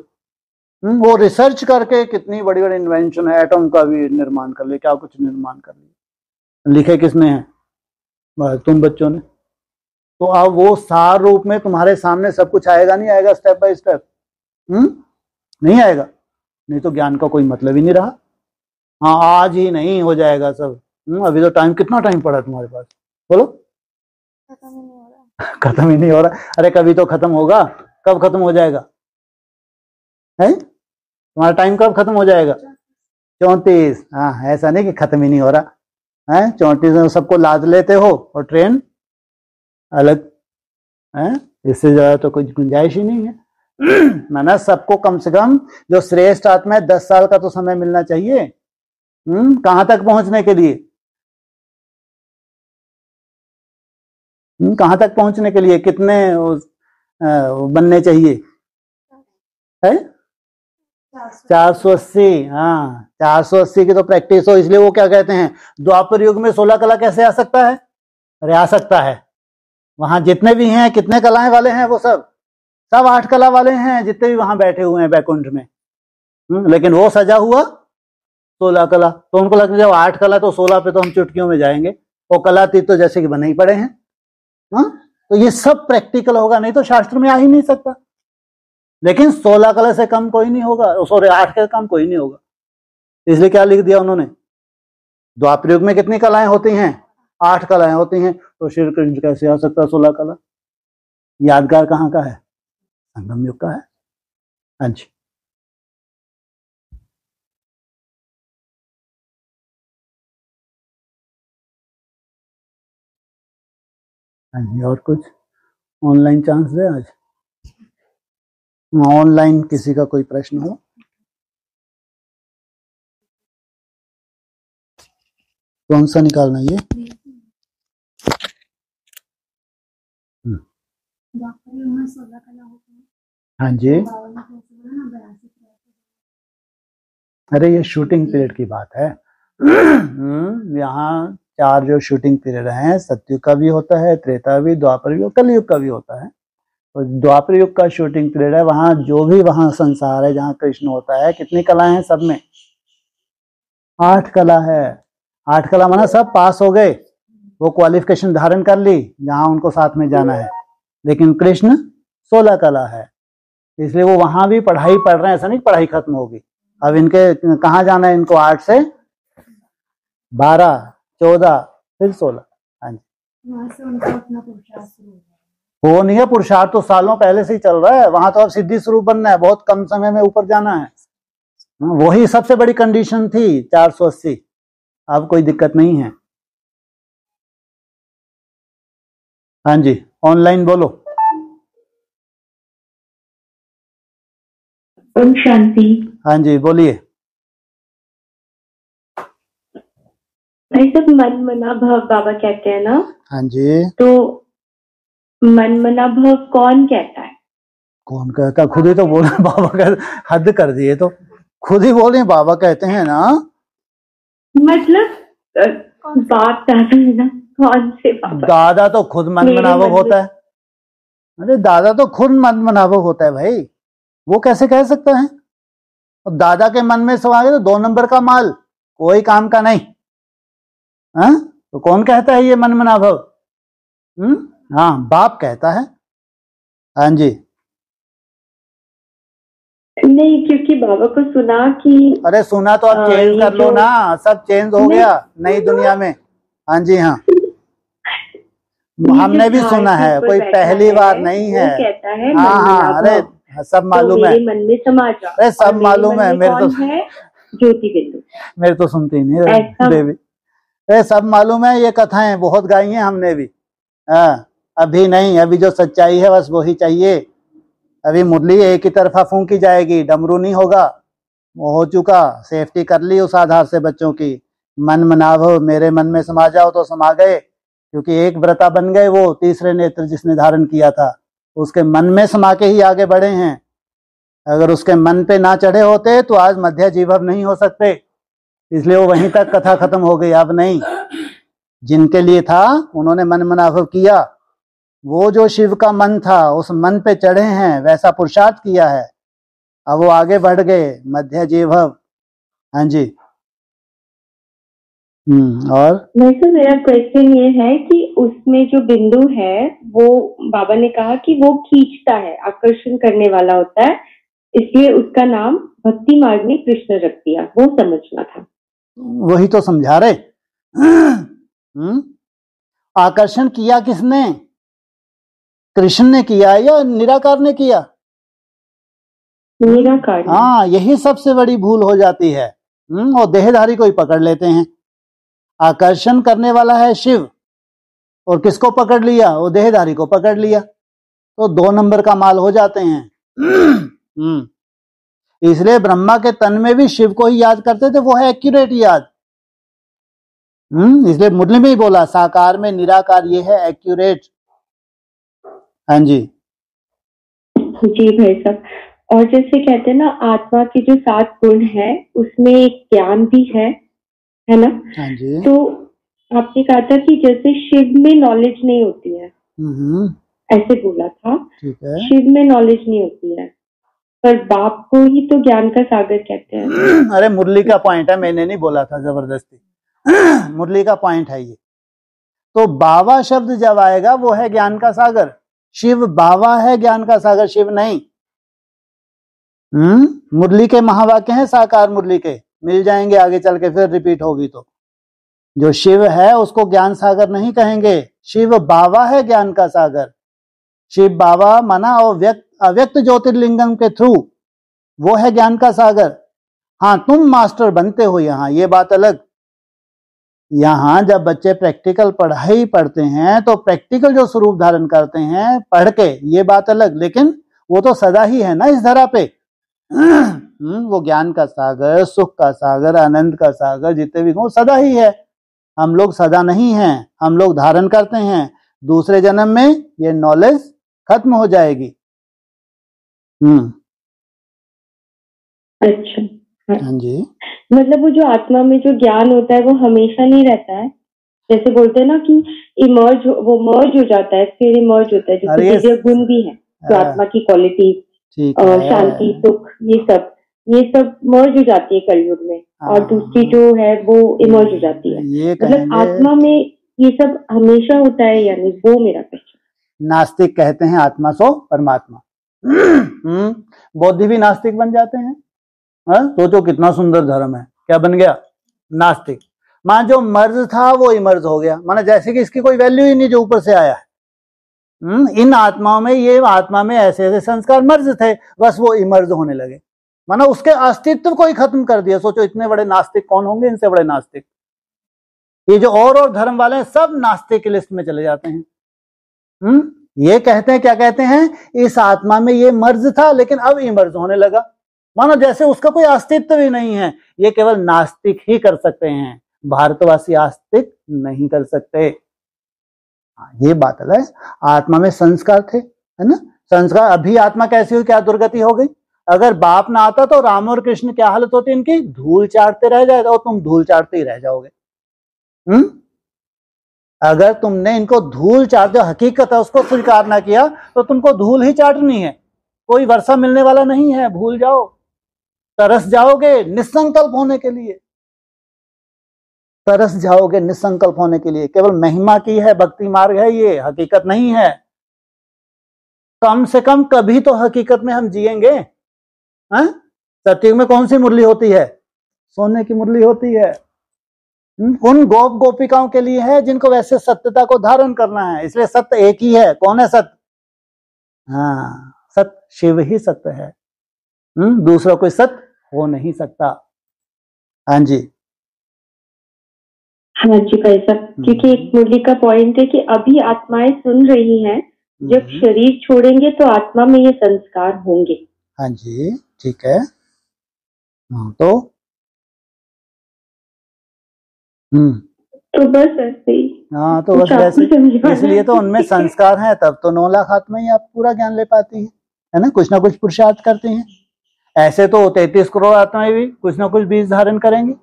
वो रिसर्च करके कितनी बड़ी बड़ी इन्वेंशन है, एटम का भी निर्माण कर लिया, क्या कुछ निर्माण कर लिया। लिखे किसने है? तुम बच्चों ने। तो अब वो सार रूप में तुम्हारे सामने सब कुछ आएगा नहीं आएगा? Step by step. नहीं आएगा, नहीं तो ज्ञान का कोई मतलब ही नहीं रहा। हाँ आज ही नहीं हो जाएगा सब। अभी तो टाइम, कितना टाइम पड़ा तुम्हारे पास? बोलो। खत्म ही नहीं हो रहा। खत्म ही नहीं हो रहा। अरे कभी तो खत्म होगा। कब खत्म हो जाएगा है? तुम्हारा टाइम कब खत्म हो जाएगा? 34। हाँ, ऐसा नहीं कि खत्म ही नहीं हो रहा है। 34 में सबको लाद लेते हो और ट्रेन अलग है। इससे ज्यादा तो कोई गुंजाइश ही नहीं है। माना सबको कम से कम जो श्रेष्ठ आत्मा है 10 साल का तो समय मिलना चाहिए। कहां तक पहुंचने के लिए? कहां तक पहुंचने के लिए कितने बनने चाहिए है? 480। हाँ, 480 की तो प्रैक्टिस हो। इसलिए वो क्या कहते हैं, द्वापर युग में 16 कला कैसे आ सकता है? अरे आ सकता है। वहां जितने भी हैं, कितने कलाएं वाले हैं वो सब 8 कला वाले हैं, जितने भी वहां बैठे हुए हैं बैकुंठ में। लेकिन वो सजा हुआ 16 कला। तो उनको लगता है जब 8 कला तो 16 पे तो हम चुटकियों में जाएंगे। वो कलातीत तो जैसे कि बने ही पड़े हैं। तो ये सब प्रैक्टिकल होगा, नहीं तो शास्त्र में आ ही नहीं सकता। लेकिन 16 कला से कम कोई नहीं होगा, सॉरी 8 से कम कोई नहीं होगा। इसलिए क्या लिख दिया उन्होंने, द्वापर युग में कितनी कलाएं होती हैं? 8 कलाएं होती हैं। तो श्री कृष्ण कैसे आ सकता 16 कला? यादगार कहाँ का है? संगम युग का है। हाँ जी। हाँ जी, और कुछ ऑनलाइन चांस है आज? ऑनलाइन किसी का कोई प्रश्न हो? कौन सा निकालना ये? हाँ जी। अरे ये शूटिंग पीरियड की बात है। यहाँ 4 जो शूटिंग पीरियड हैं, सतयुग का भी होता है, त्रेता भी, द्वापर युग, कलयुग का भी होता है। तो द्वापर युग का शूटिंग पीरियड है। वहां जो भी वहां संसार है जहाँ कृष्ण होता है, कितनी कलाएं हैं सब में? 8 कला है। 8 कला माना सब पास हो गए, वो क्वालिफिकेशन धारण कर ली जहां उनको साथ में जाना है। लेकिन कृष्ण 16 कला है, इसलिए वो वहां भी पढ़ाई पढ़ रहे हैं। ऐसा नहीं पढ़ाई खत्म होगी। अब इनके कहाँ जाना है? इनको 8 से 12, 14, फिर 16। हाँ जी। वो नहीं है पुरुषार्थ, तो सालों पहले से ही चल रहा है। वहां तो अब सिद्धि स्वरूप बनना है, बहुत कम समय में ऊपर जाना है। वही सबसे बड़ी कंडीशन थी 480। अब कोई दिक्कत नहीं है। हाँ जी, ऑनलाइन बोलो। ओम शांति। हाँ जी बोलिए। भाई सब मन मना भव बाबा कहते हैं ना? हाँ जी। तो मन मना भव कौन कहता है? कौन कहता? खुद ही तो बोल रहे बाबा कहते। हद कर दिए तो, खुद ही बोल रहे बाबा कहते हैं ना। मतलब बात दादा है ना, कौन से बाबा? दादा तो खुद मन मनावक होता है। अरे दादा तो खुद मन मनावक होता है भाई, वो कैसे कह सकता है? और दादा के मन में सवाल है तो 2 नंबर का माल, कोई काम का नहीं। हाँ तो कौन कहता है ये मन मनाभव? हाँ बाप कहता है। हाँ जी। नहीं, क्योंकि बाबा को सुना कि अरे सुना तो अब चेंज कर लो ना, सब चेंज हो गया नई दुनिया में। हाँ जी हाँ, हमने भी सुना है, कोई पहली बार नहीं है। कहता है हाँ हाँ, अरे सब मालूम है, मेरे मन में समा जा। अरे सब मालूम है मेरे तो, ज्योति बिंदु मेरे तो सुनती नहीं देवी। अरे सब मालूम है, ये कथाएं बहुत गाई हैं हमने भी। हाँ, अभी नहीं, अभी जो सच्चाई है बस वही चाहिए। अभी मुरली एक ही तरफा फूंकी जाएगी, डमरू नहीं होगा। वो हो चुका, सेफ्टी कर ली उस आधार से बच्चों की। मन मनाभो मेरे मन में समा जाओ तो समा गए, क्योंकि एक व्रता बन गए। वो तीसरे नेत्र जिसने धारण किया था उसके मन में समा के ही आगे बढ़े हैं। अगर उसके मन पे ना चढ़े होते तो आज मध्य जीभव नहीं हो सकते, इसलिए वो वहीं तक कथा खत्म हो गई। अब नहीं, जिनके लिए था उन्होंने मन मनाभव किया। वो जो शिव का मन था उस मन पे चढ़े हैं, वैसा पुरुषार्थ किया है। अब वो आगे बढ़ गए, मध्य जीभव। हाँ जी। और वैसे मेरा क्वेश्चन ये है कि उसमें जो बिंदु है वो बाबा ने कहा कि वो खींचता है, आकर्षण करने वाला होता है, इसलिए उसका नाम भक्ति मार्ग में कृष्ण रख दिया। वो समझना था। वही तो समझा रहे। आकर्षण किया किसने? कृष्ण ने किया या निराकार ने किया? निराकार। हाँ, यही सबसे बड़ी भूल हो जाती है। और देहधारी को ही पकड़ लेते हैं। आकर्षण करने वाला है शिव, और किसको पकड़ लिया? वो देहधारी को पकड़ लिया, तो 2 नंबर का माल हो जाते हैं। इसलिए ब्रह्मा के तन में भी शिव को ही याद करते थे, वो है एक्यूरेट याद। इसलिए मुरली में ही बोला, साकार में निराकार, ये है एक्यूरेट। हाँ जी जी भाई साहब। और जैसे कहते हैं ना, आत्मा के जो 7 गुण है उसमें एक ज्ञान भी है ना? हाँ जी। तो आपने कहा था कि जैसे शिव में नॉलेज नहीं होती है, ऐसे बोला था। ठीक है। शिव में नॉलेज नहीं होती है, पर बाप को ही तो ज्ञान का सागर कहते हैं। अरे मुरली का पॉइंट है, मैंने नहीं बोला था जबरदस्ती। मुरली का पॉइंट है ये। तो बावा शब्द जब आएगा वो है ज्ञान का सागर। शिव बावा है ज्ञान का सागर, शिव नहीं। मुरली के महावाक्य हैं, साकार मुरली के मिल जाएंगे आगे चल के, फिर रिपीट होगी तो। जो शिव है उसको ज्ञान सागर नहीं कहेंगे, शिव बावा है ज्ञान का सागर। शिव बावा माना अव्यक्त ज्योतिर्लिंगम के थ्रू वो है ज्ञान का सागर। हाँ, तुम मास्टर बनते हो यहाँ, ये बात अलग। यहाँ जब बच्चे प्रैक्टिकल पढ़ाई पढ़ते हैं तो प्रैक्टिकल जो स्वरूप धारण करते हैं पढ़ के, ये बात अलग। लेकिन वो तो सदा ही है ना इस धरा पे। वो ज्ञान का सागर, सुख का सागर, आनंद का सागर, जितने भी वो सदा ही है। हम लोग सदा नहीं हैं, हम लोग धारण करते हैं। दूसरे जन्म में ये नॉलेज खत्म हो जाएगी। अच्छा। हाँ जी। मतलब वो जो आत्मा में जो ज्ञान होता है वो हमेशा नहीं रहता है। जैसे बोलते हैं ना कि इमर्ज, वो मर्ज हो जाता है, फिर इमर्ज होता है। जो दिव्य गुण भी है, जो आत्मा की क्वालिटी, शांति, सुख, ये सब मर्ज हो जाती है कलयुग में। और दूसरी जो है वो इमर्ज हो जाती है। मतलब आत्मा में ये सब हमेशा होता है, यानी वो मेरा क्वेश्चन। नास्तिक कहते हैं आत्मा सो परमात्मा। बौद्ध भी नास्तिक बन जाते हैं। सोचो कितना सुंदर धर्म है, क्या बन गया? नास्तिक। मान जो मर्ज था वो इमर्ज हो गया, माना जैसे कि इसकी कोई वैल्यू ही नहीं जो ऊपर से आया है। इन आत्माओं में, ये आत्मा में ऐसे ऐसे संस्कार मर्ज थे, बस वो इमर्ज होने लगे, माना उसके अस्तित्व को ही खत्म कर दिया। सोचो इतने बड़े नास्तिक कौन होंगे, इनसे बड़े नास्तिक। ये जो और धर्म वाले हैं सब नास्तिक की लिस्ट में चले जाते हैं। ये कहते हैं, क्या कहते हैं? इस आत्मा में ये मर्ज था लेकिन अब इमर्ज होने लगा, मानो जैसे उसका कोई अस्तित्व ही नहीं है। ये केवल नास्तिक ही कर सकते हैं, भारतवासी आस्तिक नहीं कर सकते। ये बात है। आत्मा में संस्कार थे, है ना? संस्कार। अभी आत्मा कैसी हुई, क्या दुर्गति हो गई? अगर बाप ना आता तो राम और कृष्ण क्या हालत होती इनकी? धूल चाटते रह जाए, और तुम धूल चाटते ही रह जाओगे। अगर तुमने इनको धूल चाट, जो हकीकत है उसको स्वीकार ना किया तो तुमको धूल ही चाटनी है। कोई वर्षा मिलने वाला नहीं है, भूल जाओ। तरस जाओगे निसंकल्प होने के लिए, तरस जाओगे निसंकल्प होने के लिए। केवल महिमा की है, भक्ति मार्ग है, ये हकीकत नहीं है। कम से कम कभी तो हकीकत में हम जिएंगे। सतयुग में कौन सी मुरली होती है? सोने की मुरली होती है। उन गोप गोपिकाओं के लिए है जिनको वैसे सत्यता को धारण करना है, इसलिए सत्य एक ही है। कौन है सत्य? हाँ, सत्य शिव ही सत्य है। दूसरा कोई सत्य हो नहीं सकता। हाँ जी, हाँ जी भाई साहब, क्योंकि एक मुरली का पॉइंट है कि अभी आत्माएं सुन रही हैं, जब शरीर छोड़ेंगे तो आत्मा में ये संस्कार होंगे। हाँ जी, ठीक है। तो बस ऐसे ही। हाँ, तो बस वैसे, इसलिए तो उनमें संस्कार हैं, तब तो 9 लाख आत्मा ही आप पूरा ज्ञान ले पाती है ना, कुछ ना कुछ पुरुषार्थ करती हैं। ऐसे तो 33 करोड़ आत्माएं भी कुछ ना कुछ बीज धारण करेंगी,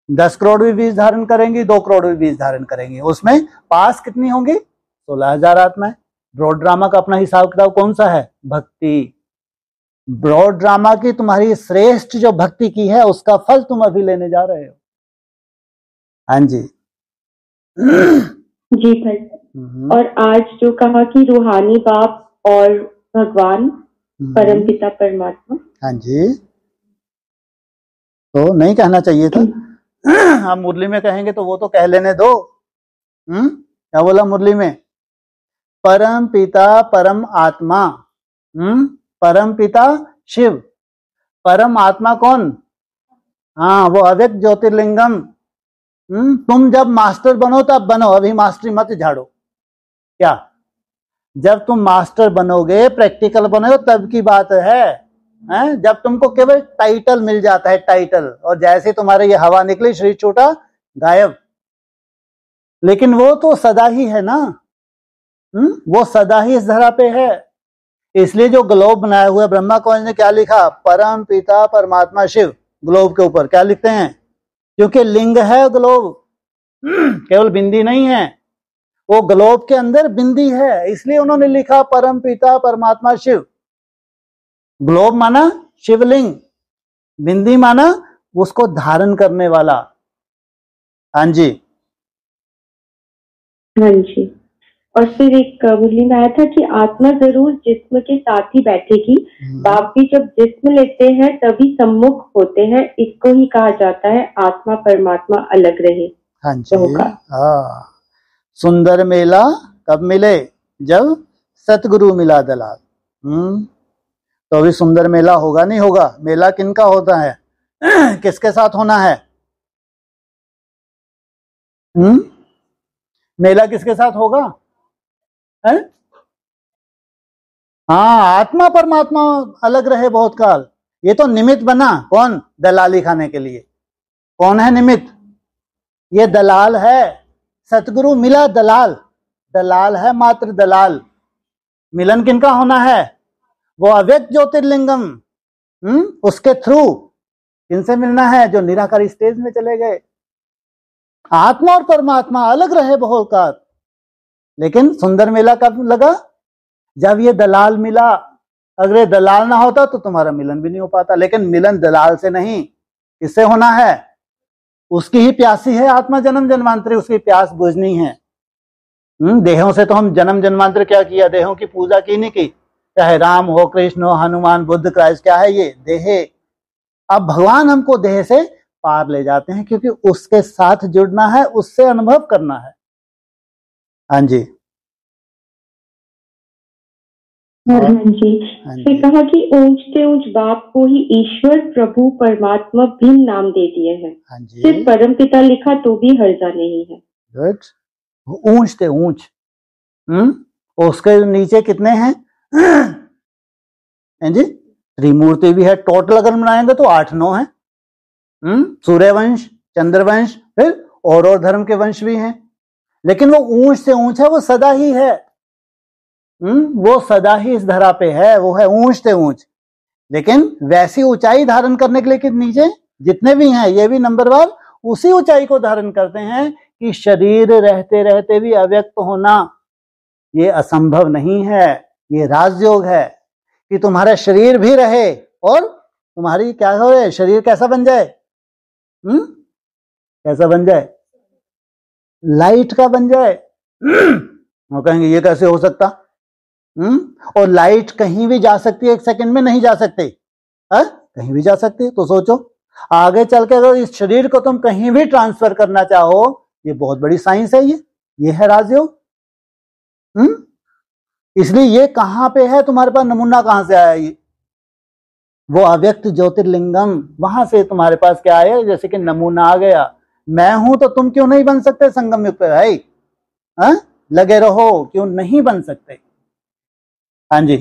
10 करोड़ भी बीज धारण करेंगी, 2 करोड़ भी बीज धारण करेंगी। उसमें पास कितनी होंगी? 16,000 आत्माएं। ब्रॉड ड्रामा का अपना हिसाब किताब कौन सा है? भक्ति। ब्रॉड ड्रामा की तुम्हारी श्रेष्ठ जो भक्ति की है उसका फल तुम अभी लेने जा रहे हो। हाँ जी जी भाई। और आज जो कहा कि रूहानी बाप और भगवान परमपिता परमात्मा, हाँ जी, तो नहीं कहना चाहिए था। हम मुरली में कहेंगे तो वो तो कह लेने दो। क्या बोला मुरली में? परम पिता परम आत्मा, परम पिता शिव, परम आत्मा कौन? हाँ, वो अव्यक्त ज्योतिर्लिंगम। तुम जब मास्टर बनो तब बनो, अभी मास्टरी मत झाड़ो। क्या? जब तुम मास्टर बनोगे, प्रैक्टिकल बनोगे, तब की बात है। जब तुमको केवल टाइटल मिल जाता है, टाइटल, और जैसे तुम्हारे ये हवा निकली, शरीर छोटा, गायब। लेकिन वो तो सदा ही है ना, वो सदा ही इस धरा पे है। इसलिए जो ग्लोब बनाया हुआ है, ब्रह्मा कॉलेज ने क्या लिखा? परम पिता परमात्मा शिव। ग्लोब के ऊपर क्या लिखते हैं? क्योंकि लिंग है ग्लोब, केवल बिंदी नहीं है, वो ग्लोब के अंदर बिंदी है, इसलिए उन्होंने लिखा परम पिता परमात्मा शिव। ग्लोब माना शिवलिंग, बिंदी माना उसको धारण करने वाला। हाँ जी, हाँ जी। और फिर एक मुरली में आया था कि आत्मा जरूर जिस्म के साथ ही बैठेगी, बाप भी जब जिस्म लेते हैं तभी सम्मुख होते हैं, इसको ही कहा जाता है आत्मा परमात्मा अलग रहे। हाँ जी, हाँ। सुंदर मेला कब मिले? जब सतगुरु मिला दलाल। तो अभी सुंदर मेला होगा नहीं होगा? मेला किनका होता है? किसके साथ होना है? मेला किसके साथ होगा? है? हाँ, आत्मा परमात्मा अलग रहे बहुत काल। ये तो निमित्त बना। कौन? दलाली खाने के लिए। कौन है निमित्त? ये दलाल है। सतगुरु मिला दलाल, दलाल है मात्र दलाल। मिलन किनका होना है? वो अव्यक्त ज्योतिर्लिंगम, उसके थ्रू किनसे मिलना है? जो निराकारी स्टेज में चले गए। आत्मा और परमात्मा अलग रहे बहुत काल, लेकिन सुंदर मेला कब लगा? जब ये दलाल मिला। अगर ये दलाल ना होता तो तुम्हारा मिलन भी नहीं हो पाता। लेकिन मिलन दलाल से नहीं, किससे होना है? उसकी ही प्यासी है आत्मा, जन्म जन्मांतरी उसकी प्यास बुझनी है। देहों से तो हम जन्म जन्मांतर क्या किया? देहों की पूजा की नहीं की? चाहे राम हो, कृष्ण हो, हनुमान, बुद्ध, क्राइस्ट, क्या है ये? देह। अब भगवान हमको देह से पार ले जाते हैं, क्योंकि उसके साथ जुड़ना है, उससे अनुभव करना है। हाँ जी, हाँ जी। फिर कहा कि ऊंच से ऊंच बाप को ही ईश्वर प्रभु परमात्मा भिन्न नाम दे दिए हैं। हाँ जी, सिर्फ परम पिता लिखा तो भी हर्जा नहीं है। गुड। ऊंच से ऊंच, उसके नीचे कितने हैं? जी, त्रिमूर्ति भी है। टोटल अगर बनाएंगे तो 8-9 है। सूर्यवंश, चंद्रवंश, फिर और धर्म के वंश भी हैं। लेकिन वो ऊंच से ऊंच है, वो सदा ही है। वो सदा ही इस धरा पे है, वो है ऊंच से ऊंच। लेकिन वैसी ऊंचाई धारण करने के लिए कि नीचे जितने भी हैं ये भी नंबरवार उसी ऊंचाई को धारण करते हैं कि शरीर रहते रहते भी अव्यक्त होना ये असंभव नहीं है। ये राजयोग है कि तुम्हारा शरीर भी रहे और तुम्हारी क्या हो रहे, शरीर कैसा बन जाए? कैसा बन जाए? लाइट का बन जाए। वो कहेंगे ये कैसे हो सकता? और लाइट कहीं भी जा सकती है, 1 सेकंड में नहीं जा सकती है? कहीं भी जा सकती है। तो सोचो आगे चल के अगर इस शरीर को तुम कहीं भी ट्रांसफर करना चाहो, ये बहुत बड़ी साइंस है, ये है राजयोग। इसलिए ये कहां पे है, तुम्हारे पास नमूना कहां से आया, ये वो अव्यक्त ज्योतिर्लिंगम, वहां से तुम्हारे पास क्या आया, जैसे कि नमूना आ गया। मैं हूं तो तुम क्यों नहीं बन सकते संगम युग पे भाई? लगे रहो, क्यों नहीं बन सकते? हाँ जी।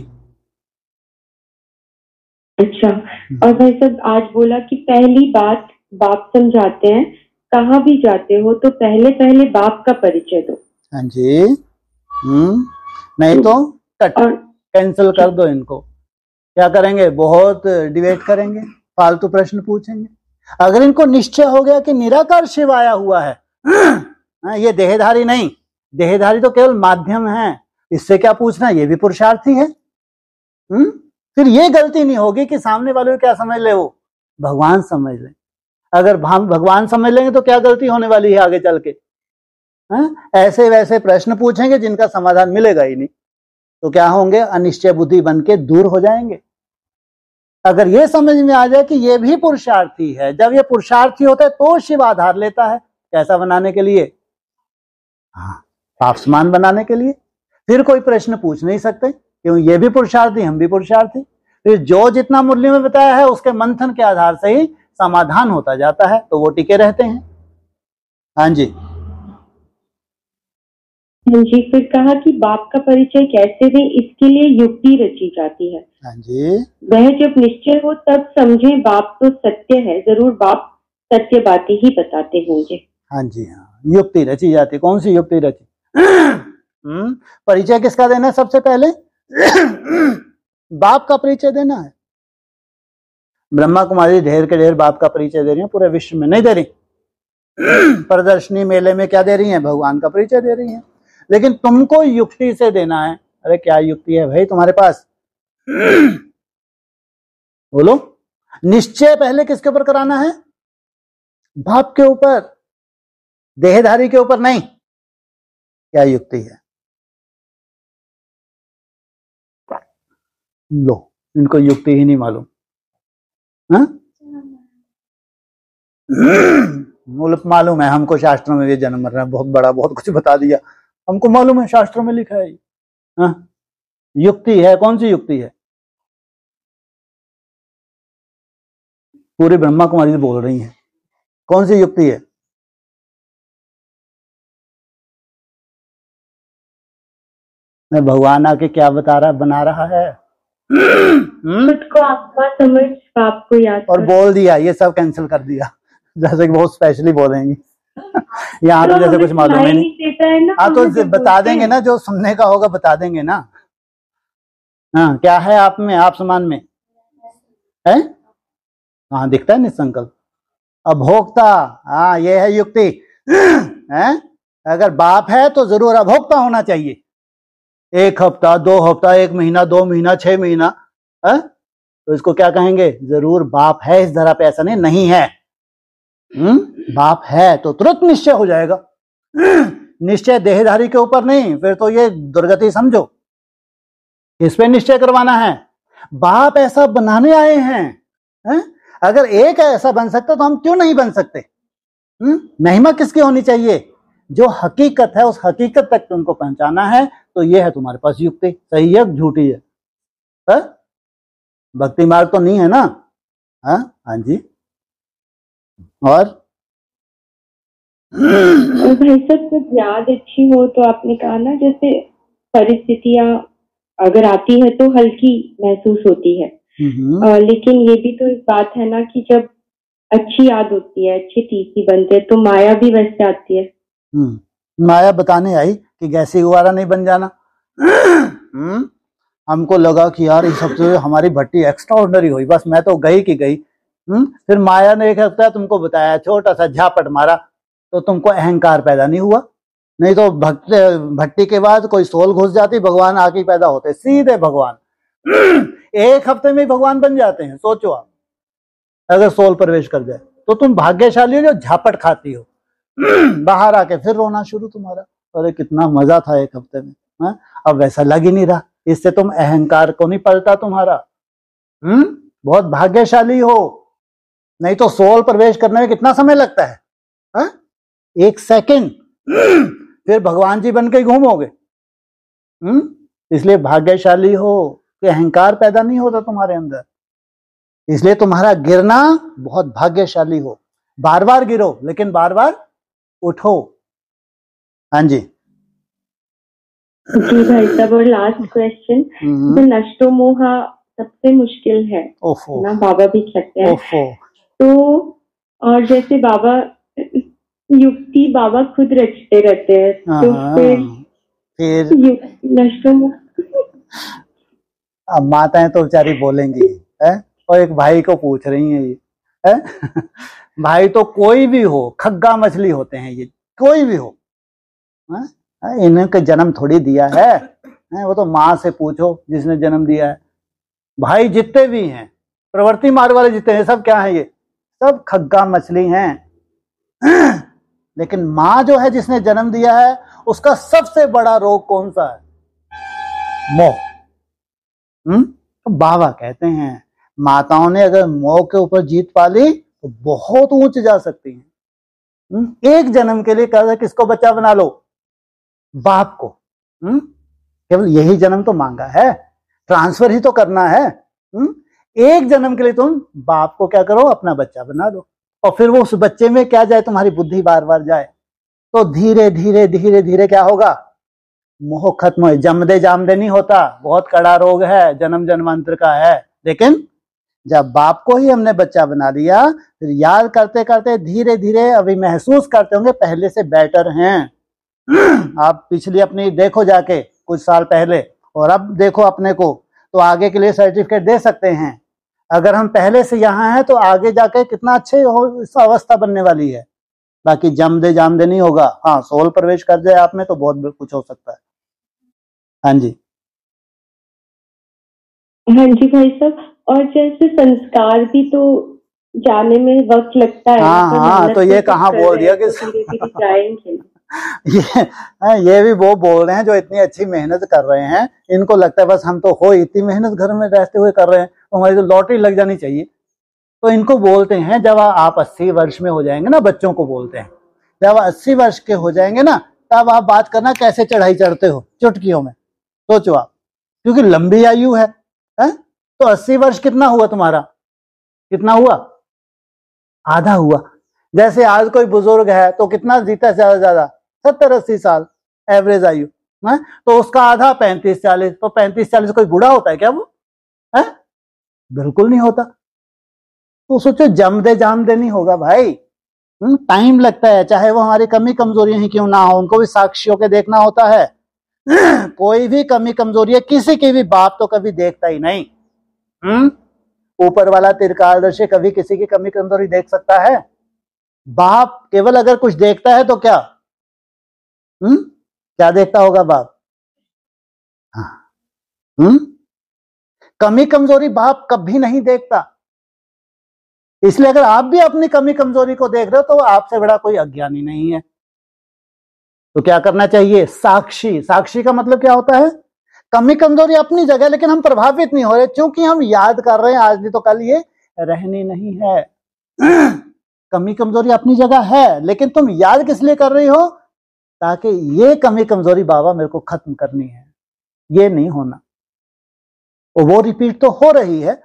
अच्छा, और भाई साहब आज बोला कि पहली बात बाप समझाते हैं, कहाँ भी जाते हो तो पहले पहले बाप का परिचय दो। हाँ जी। नहीं तो कैंसिल कर दो इनको। क्या करेंगे, बहुत डिबेट करेंगे, फालतू प्रश्न पूछेंगे। अगर इनको निश्चय हो गया कि निराकार शिव आया हुआ है, ये देहधारी नहीं, देहधारी तो केवल माध्यम है, इससे क्या पूछना, ये भी पुरुषार्थी है। फिर ये गलती नहीं होगी कि सामने वाले को क्या समझ ले, वो भगवान समझ ले। अगर हम भगवान समझ लेंगे तो क्या गलती होने वाली है आगे चल के? ऐसे वैसे प्रश्न पूछेंगे जिनका समाधान मिलेगा ही नहीं, तो क्या होंगे, अनिश्चय बुद्धि बन के दूर हो जाएंगे। अगर ये समझ में आ जाए कि ये भी पुरुषार्थी है, जब ये पुरुषार्थी होता है तो शिव आधार लेता है, कैसा बनाने के लिए, पाप समान बनाने के लिए। फिर कोई प्रश्न पूछ नहीं सकते, क्यों, ये भी पुरुषार्थी, हम भी पुरुषार्थी। फिर जो जितना मुरली में बताया है उसके मंथन के आधार से ही समाधान होता जाता है, तो वो टिके रहते हैं। हाँ जी। हाँ जी, फिर कहा कि बाप का परिचय कैसे दें, इसके लिए युक्ति रची जाती है। हाँ जी। वह जब निश्चय हो तब समझे बाप तो सत्य है, जरूर बाप सत्य बातें ही बताते होंगे। हाँ जी, हाँ, युक्ति रची जाती। कौन सी युक्ति रची? परिचय किसका देना है सबसे पहले? बाप का परिचय देना है। ब्रह्मा कुमारी ढेर के ढेर बाप का परिचय दे रही है, पूरे विश्व में नहीं दे रही। प्रदर्शनी मेले में क्या दे रही है, भगवान का परिचय दे रही है। लेकिन तुमको युक्ति से देना है। अरे क्या युक्ति है भाई तुम्हारे पास? बोलो। निश्चय पहले किसके ऊपर कराना है? बाप के ऊपर, देहधारी के ऊपर नहीं। क्या युक्ति है? लो, इनको युक्ति ही नहीं मालूम। मालूम है हमको, शास्त्रों में भी जन्म मरना बहुत बड़ा, बहुत कुछ बता दिया, हमको मालूम है, शास्त्रों में लिखा है। युक्ति है, कौन सी युक्ति है? पूरी ब्रह्मा कुमारी बोल रही है, कौन सी युक्ति है? मैं भगवान आके क्या बना रहा है? खुद को आत्मा समझ बाप को याद और बोल दिया, ये सब कैंसिल कर दिया, जैसे कि बहुत स्पेशली बोलेंगे। यहाँ तो जैसे कुछ मालूम ही नहीं। हाँ तो बता देंगे ना, जो सुनने का होगा बता देंगे ना। हाँ, क्या है आप में, आप समान में है? हाँ, दिखता है निसंकल्प, अभोक्ता। हाँ, ये है युक्ति है। अगर बाप है तो जरूर अभोक्ता होना चाहिए। 1 हफ्ता, 2 हफ्ता, 1 महीना, 2 महीना, 6 महीना है? तो इसको क्या कहेंगे? जरूर बाप है इस धरा पे, ऐसा नहीं है। बाप है तो तुरंत निश्चय हो जाएगा। निश्चय देहधारी के ऊपर नहीं, फिर तो ये दुर्गति समझो। इस पे निश्चय करवाना है। बाप ऐसा बनाने आए हैं, है? अगर एक ऐसा बन सकता तो हम क्यों नहीं बन सकते? महिमा किसकी होनी चाहिए? जो हकीकत है उस हकीकत तक तुमको पहुंचाना है, तो ये है तुम्हारे पास युक्ति। सही है, झूठी है? भक्ति मार्ग तो नहीं है ना? हाँ जी। और भाई साहब जब याद अच्छी हो तो आपने कहा ना, जैसे परिस्थितियां अगर आती है तो हल्की महसूस होती है, लेकिन ये भी तो एक बात है ना कि जब अच्छी याद होती है, अच्छी तीसरी बनते हैं, तो माया भी वैसे आती है। माया बताने आई कि गैसी गुब्बारा नहीं बन जाना। हमको लगा कि यार इस हफ्ते हमारी भट्टी एक्स्ट्रा ऑर्डिनरी हुई, बस मैं तो गई की गई। फिर माया ने एक हफ्ता तुमको बताया, छोटा सा झापट मारा, तो तुमको अहंकार पैदा नहीं हुआ। नहीं तो भट्टी के बाद कोई सोल घुस जाती, भगवान आके पैदा होते, सीधे भगवान। 1 हफ्ते में भगवान बन जाते हैं। सोचो आप, अगर सोल प्रवेश कर जाए तो तुम भाग्यशाली हो जो झापट खाती हो। बाहर आके फिर रोना शुरू तुम्हारा, अरे कितना मजा था 1 हफ्ते में। अब वैसा लग ही नहीं रहा। इससे तुम अहंकार को नहीं पलटा तुम्हारा। बहुत भाग्यशाली हो, नहीं तो सोल प्रवेश करने में कितना समय लगता है? हा? 1 सेकंड फिर भगवान जी बन के घूमोगे। इसलिए भाग्यशाली हो कि अहंकार पैदा नहीं होता तुम्हारे अंदर, इसलिए तुम्हारा गिरना बहुत भाग्यशाली हो। बार बार गिरो लेकिन बार बार उठो। हाँ जी जी भाई साहब, और लास्ट क्वेश्चन, जो नष्टो मोहा सबसे मुश्किल है ना, बाबा भी कहते हैं। तो और जैसे बाबा युक्ति बाबा खुद रचते रहते हैं, तो फिर नष्टो मोहा। अब माताएं तो बेचारी बोलेंगी है, और एक भाई को पूछ रही है ये है? भाई तो कोई भी हो, खग्गा मछली होते हैं ये, कोई भी हो, इन्होंने जन्म थोड़ी दिया है, वो तो माँ से पूछो जिसने जन्म दिया है। भाई जितने भी हैं, प्रवृत्ति मार्ग वाले जितने हैं, सब क्या है? ये सब खग्गा मछली हैं। लेकिन माँ जो है जिसने जन्म दिया है, उसका सबसे बड़ा रोग कौन सा है? मोह। तो बाबा कहते हैं माताओं ने अगर मोह के ऊपर जीत पा ली तो बहुत ऊंच जा सकती हैं। एक जन्म के लिए कहा किसको बच्चा बना लो? बाप को। केवल यही जन्म तो मांगा है, ट्रांसफर ही तो करना है। एक जन्म के लिए तुम बाप को क्या करो? अपना बच्चा बना दो, और फिर वो उस बच्चे में क्या जाए? तुम्हारी बुद्धि बार बार जाए, तो धीरे धीरे धीरे धीरे क्या होगा? मोह खत्म हो। जमदे जामदे नहीं होता, बहुत कड़ा रोग है, जन्म जन्मांतर का है। लेकिन जब बाप को ही हमने बच्चा बना लिया, फिर याद करते करते धीरे धीरे अभी महसूस करते होंगे पहले से बेटर हैं। आप पिछली अपनी देखो जाके कुछ साल पहले, और अब देखो अपने को, तो आगे के लिए सर्टिफिकेट दे सकते हैं। अगर हम पहले से यहाँ हैं तो आगे जाके कितना अच्छे अवस्था बनने वाली है। बाकी जमदे जामदे नहीं होगा। हाँ, सोल प्रवेश कर जाए आप में तो बहुत कुछ हो सकता है। हाँ जी, हाँ जी भाई साहब, और जैसे संस्कार भी तो जाने में वक्त लगता है। हाँ, तो ये कहाँ बोल दिया कि जाएंगे। ये भी वो बोल रहे हैं जो इतनी अच्छी मेहनत कर रहे हैं, इनको लगता है बस हम तो हो इतनी मेहनत घर में रहते हुए कर रहे हैं, तो हमारी तो लॉटरी लग जानी चाहिए। तो इनको बोलते हैं जब आप 80 वर्ष में हो जाएंगे ना, बच्चों को बोलते हैं जब 80 वर्ष के हो जाएंगे ना, तब आप बात करना कैसे चढ़ाई चढ़ते हो चुटकियों में। सोचो आप, क्योंकि लंबी आयु है। तो 80 वर्ष कितना हुआ तुम्हारा? कितना हुआ? आधा हुआ। जैसे आज कोई बुजुर्ग है तो कितना जीता है? ज्यादा ज्यादा 70-80 साल एवरेज आयु है, तो उसका आधा 35-40। तो 35-40 कोई बूढ़ा होता है क्या वो? है बिल्कुल नहीं होता। तो सोचो जमदे जामदे नहीं होगा भाई। टाइम लगता है, चाहे वो हमारी कमी कमजोरियां ही क्यों ना हो, उनको भी साक्षियों के देखना होता है। कोई भी कमी कमजोरी है किसी की भी बाप तो कभी देखता ही नहीं। ऊपर वाला त्रिकालदर्शी कभी किसी की कमी कमजोरी देख सकता है? बाप केवल अगर कुछ देखता है तो क्या क्या देखता होगा बाप? कमी कमजोरी बाप कभी नहीं देखता। इसलिए अगर आप भी अपनी कमी कमजोरी को देख रहे हो तो आपसे बड़ा कोई अज्ञानी नहीं है। तो क्या करना चाहिए? साक्षी। साक्षी का मतलब क्या होता है? कमी कमजोरी अपनी जगह, लेकिन हम प्रभावित नहीं हो रहे, क्योंकि हम याद कर रहे हैं आज नहीं तो कल ये रहनी नहीं है। कमी कमजोरी अपनी जगह है, लेकिन तुम याद किस लिए कर रही हो? ताकि ये कमी कमजोरी बाबा मेरे को खत्म करनी है, ये नहीं होना। और वो रिपीट तो हो रही है,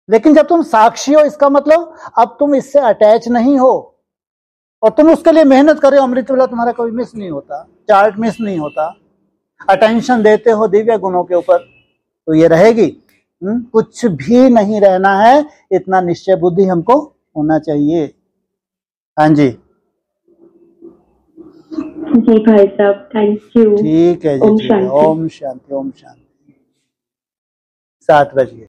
लेकिन जब तुम साक्षी हो, इसका मतलब अब तुम इससे अटैच नहीं हो और तुम उसके लिए मेहनत कर रहे हो। अमृत वाला तुम्हारा कोई मिस नहीं होता, चार्ट मिस नहीं होता, अटेंशन देते हो दिव्य गुणों के ऊपर, तो ये रहेगी। कुछ भी नहीं रहना है, इतना निश्चय बुद्धि हमको होना चाहिए। हाँ जी जी भाई साहब, थैंक यू। ठीक है जी, ओम शांति। ओम शांति। 7 बजे।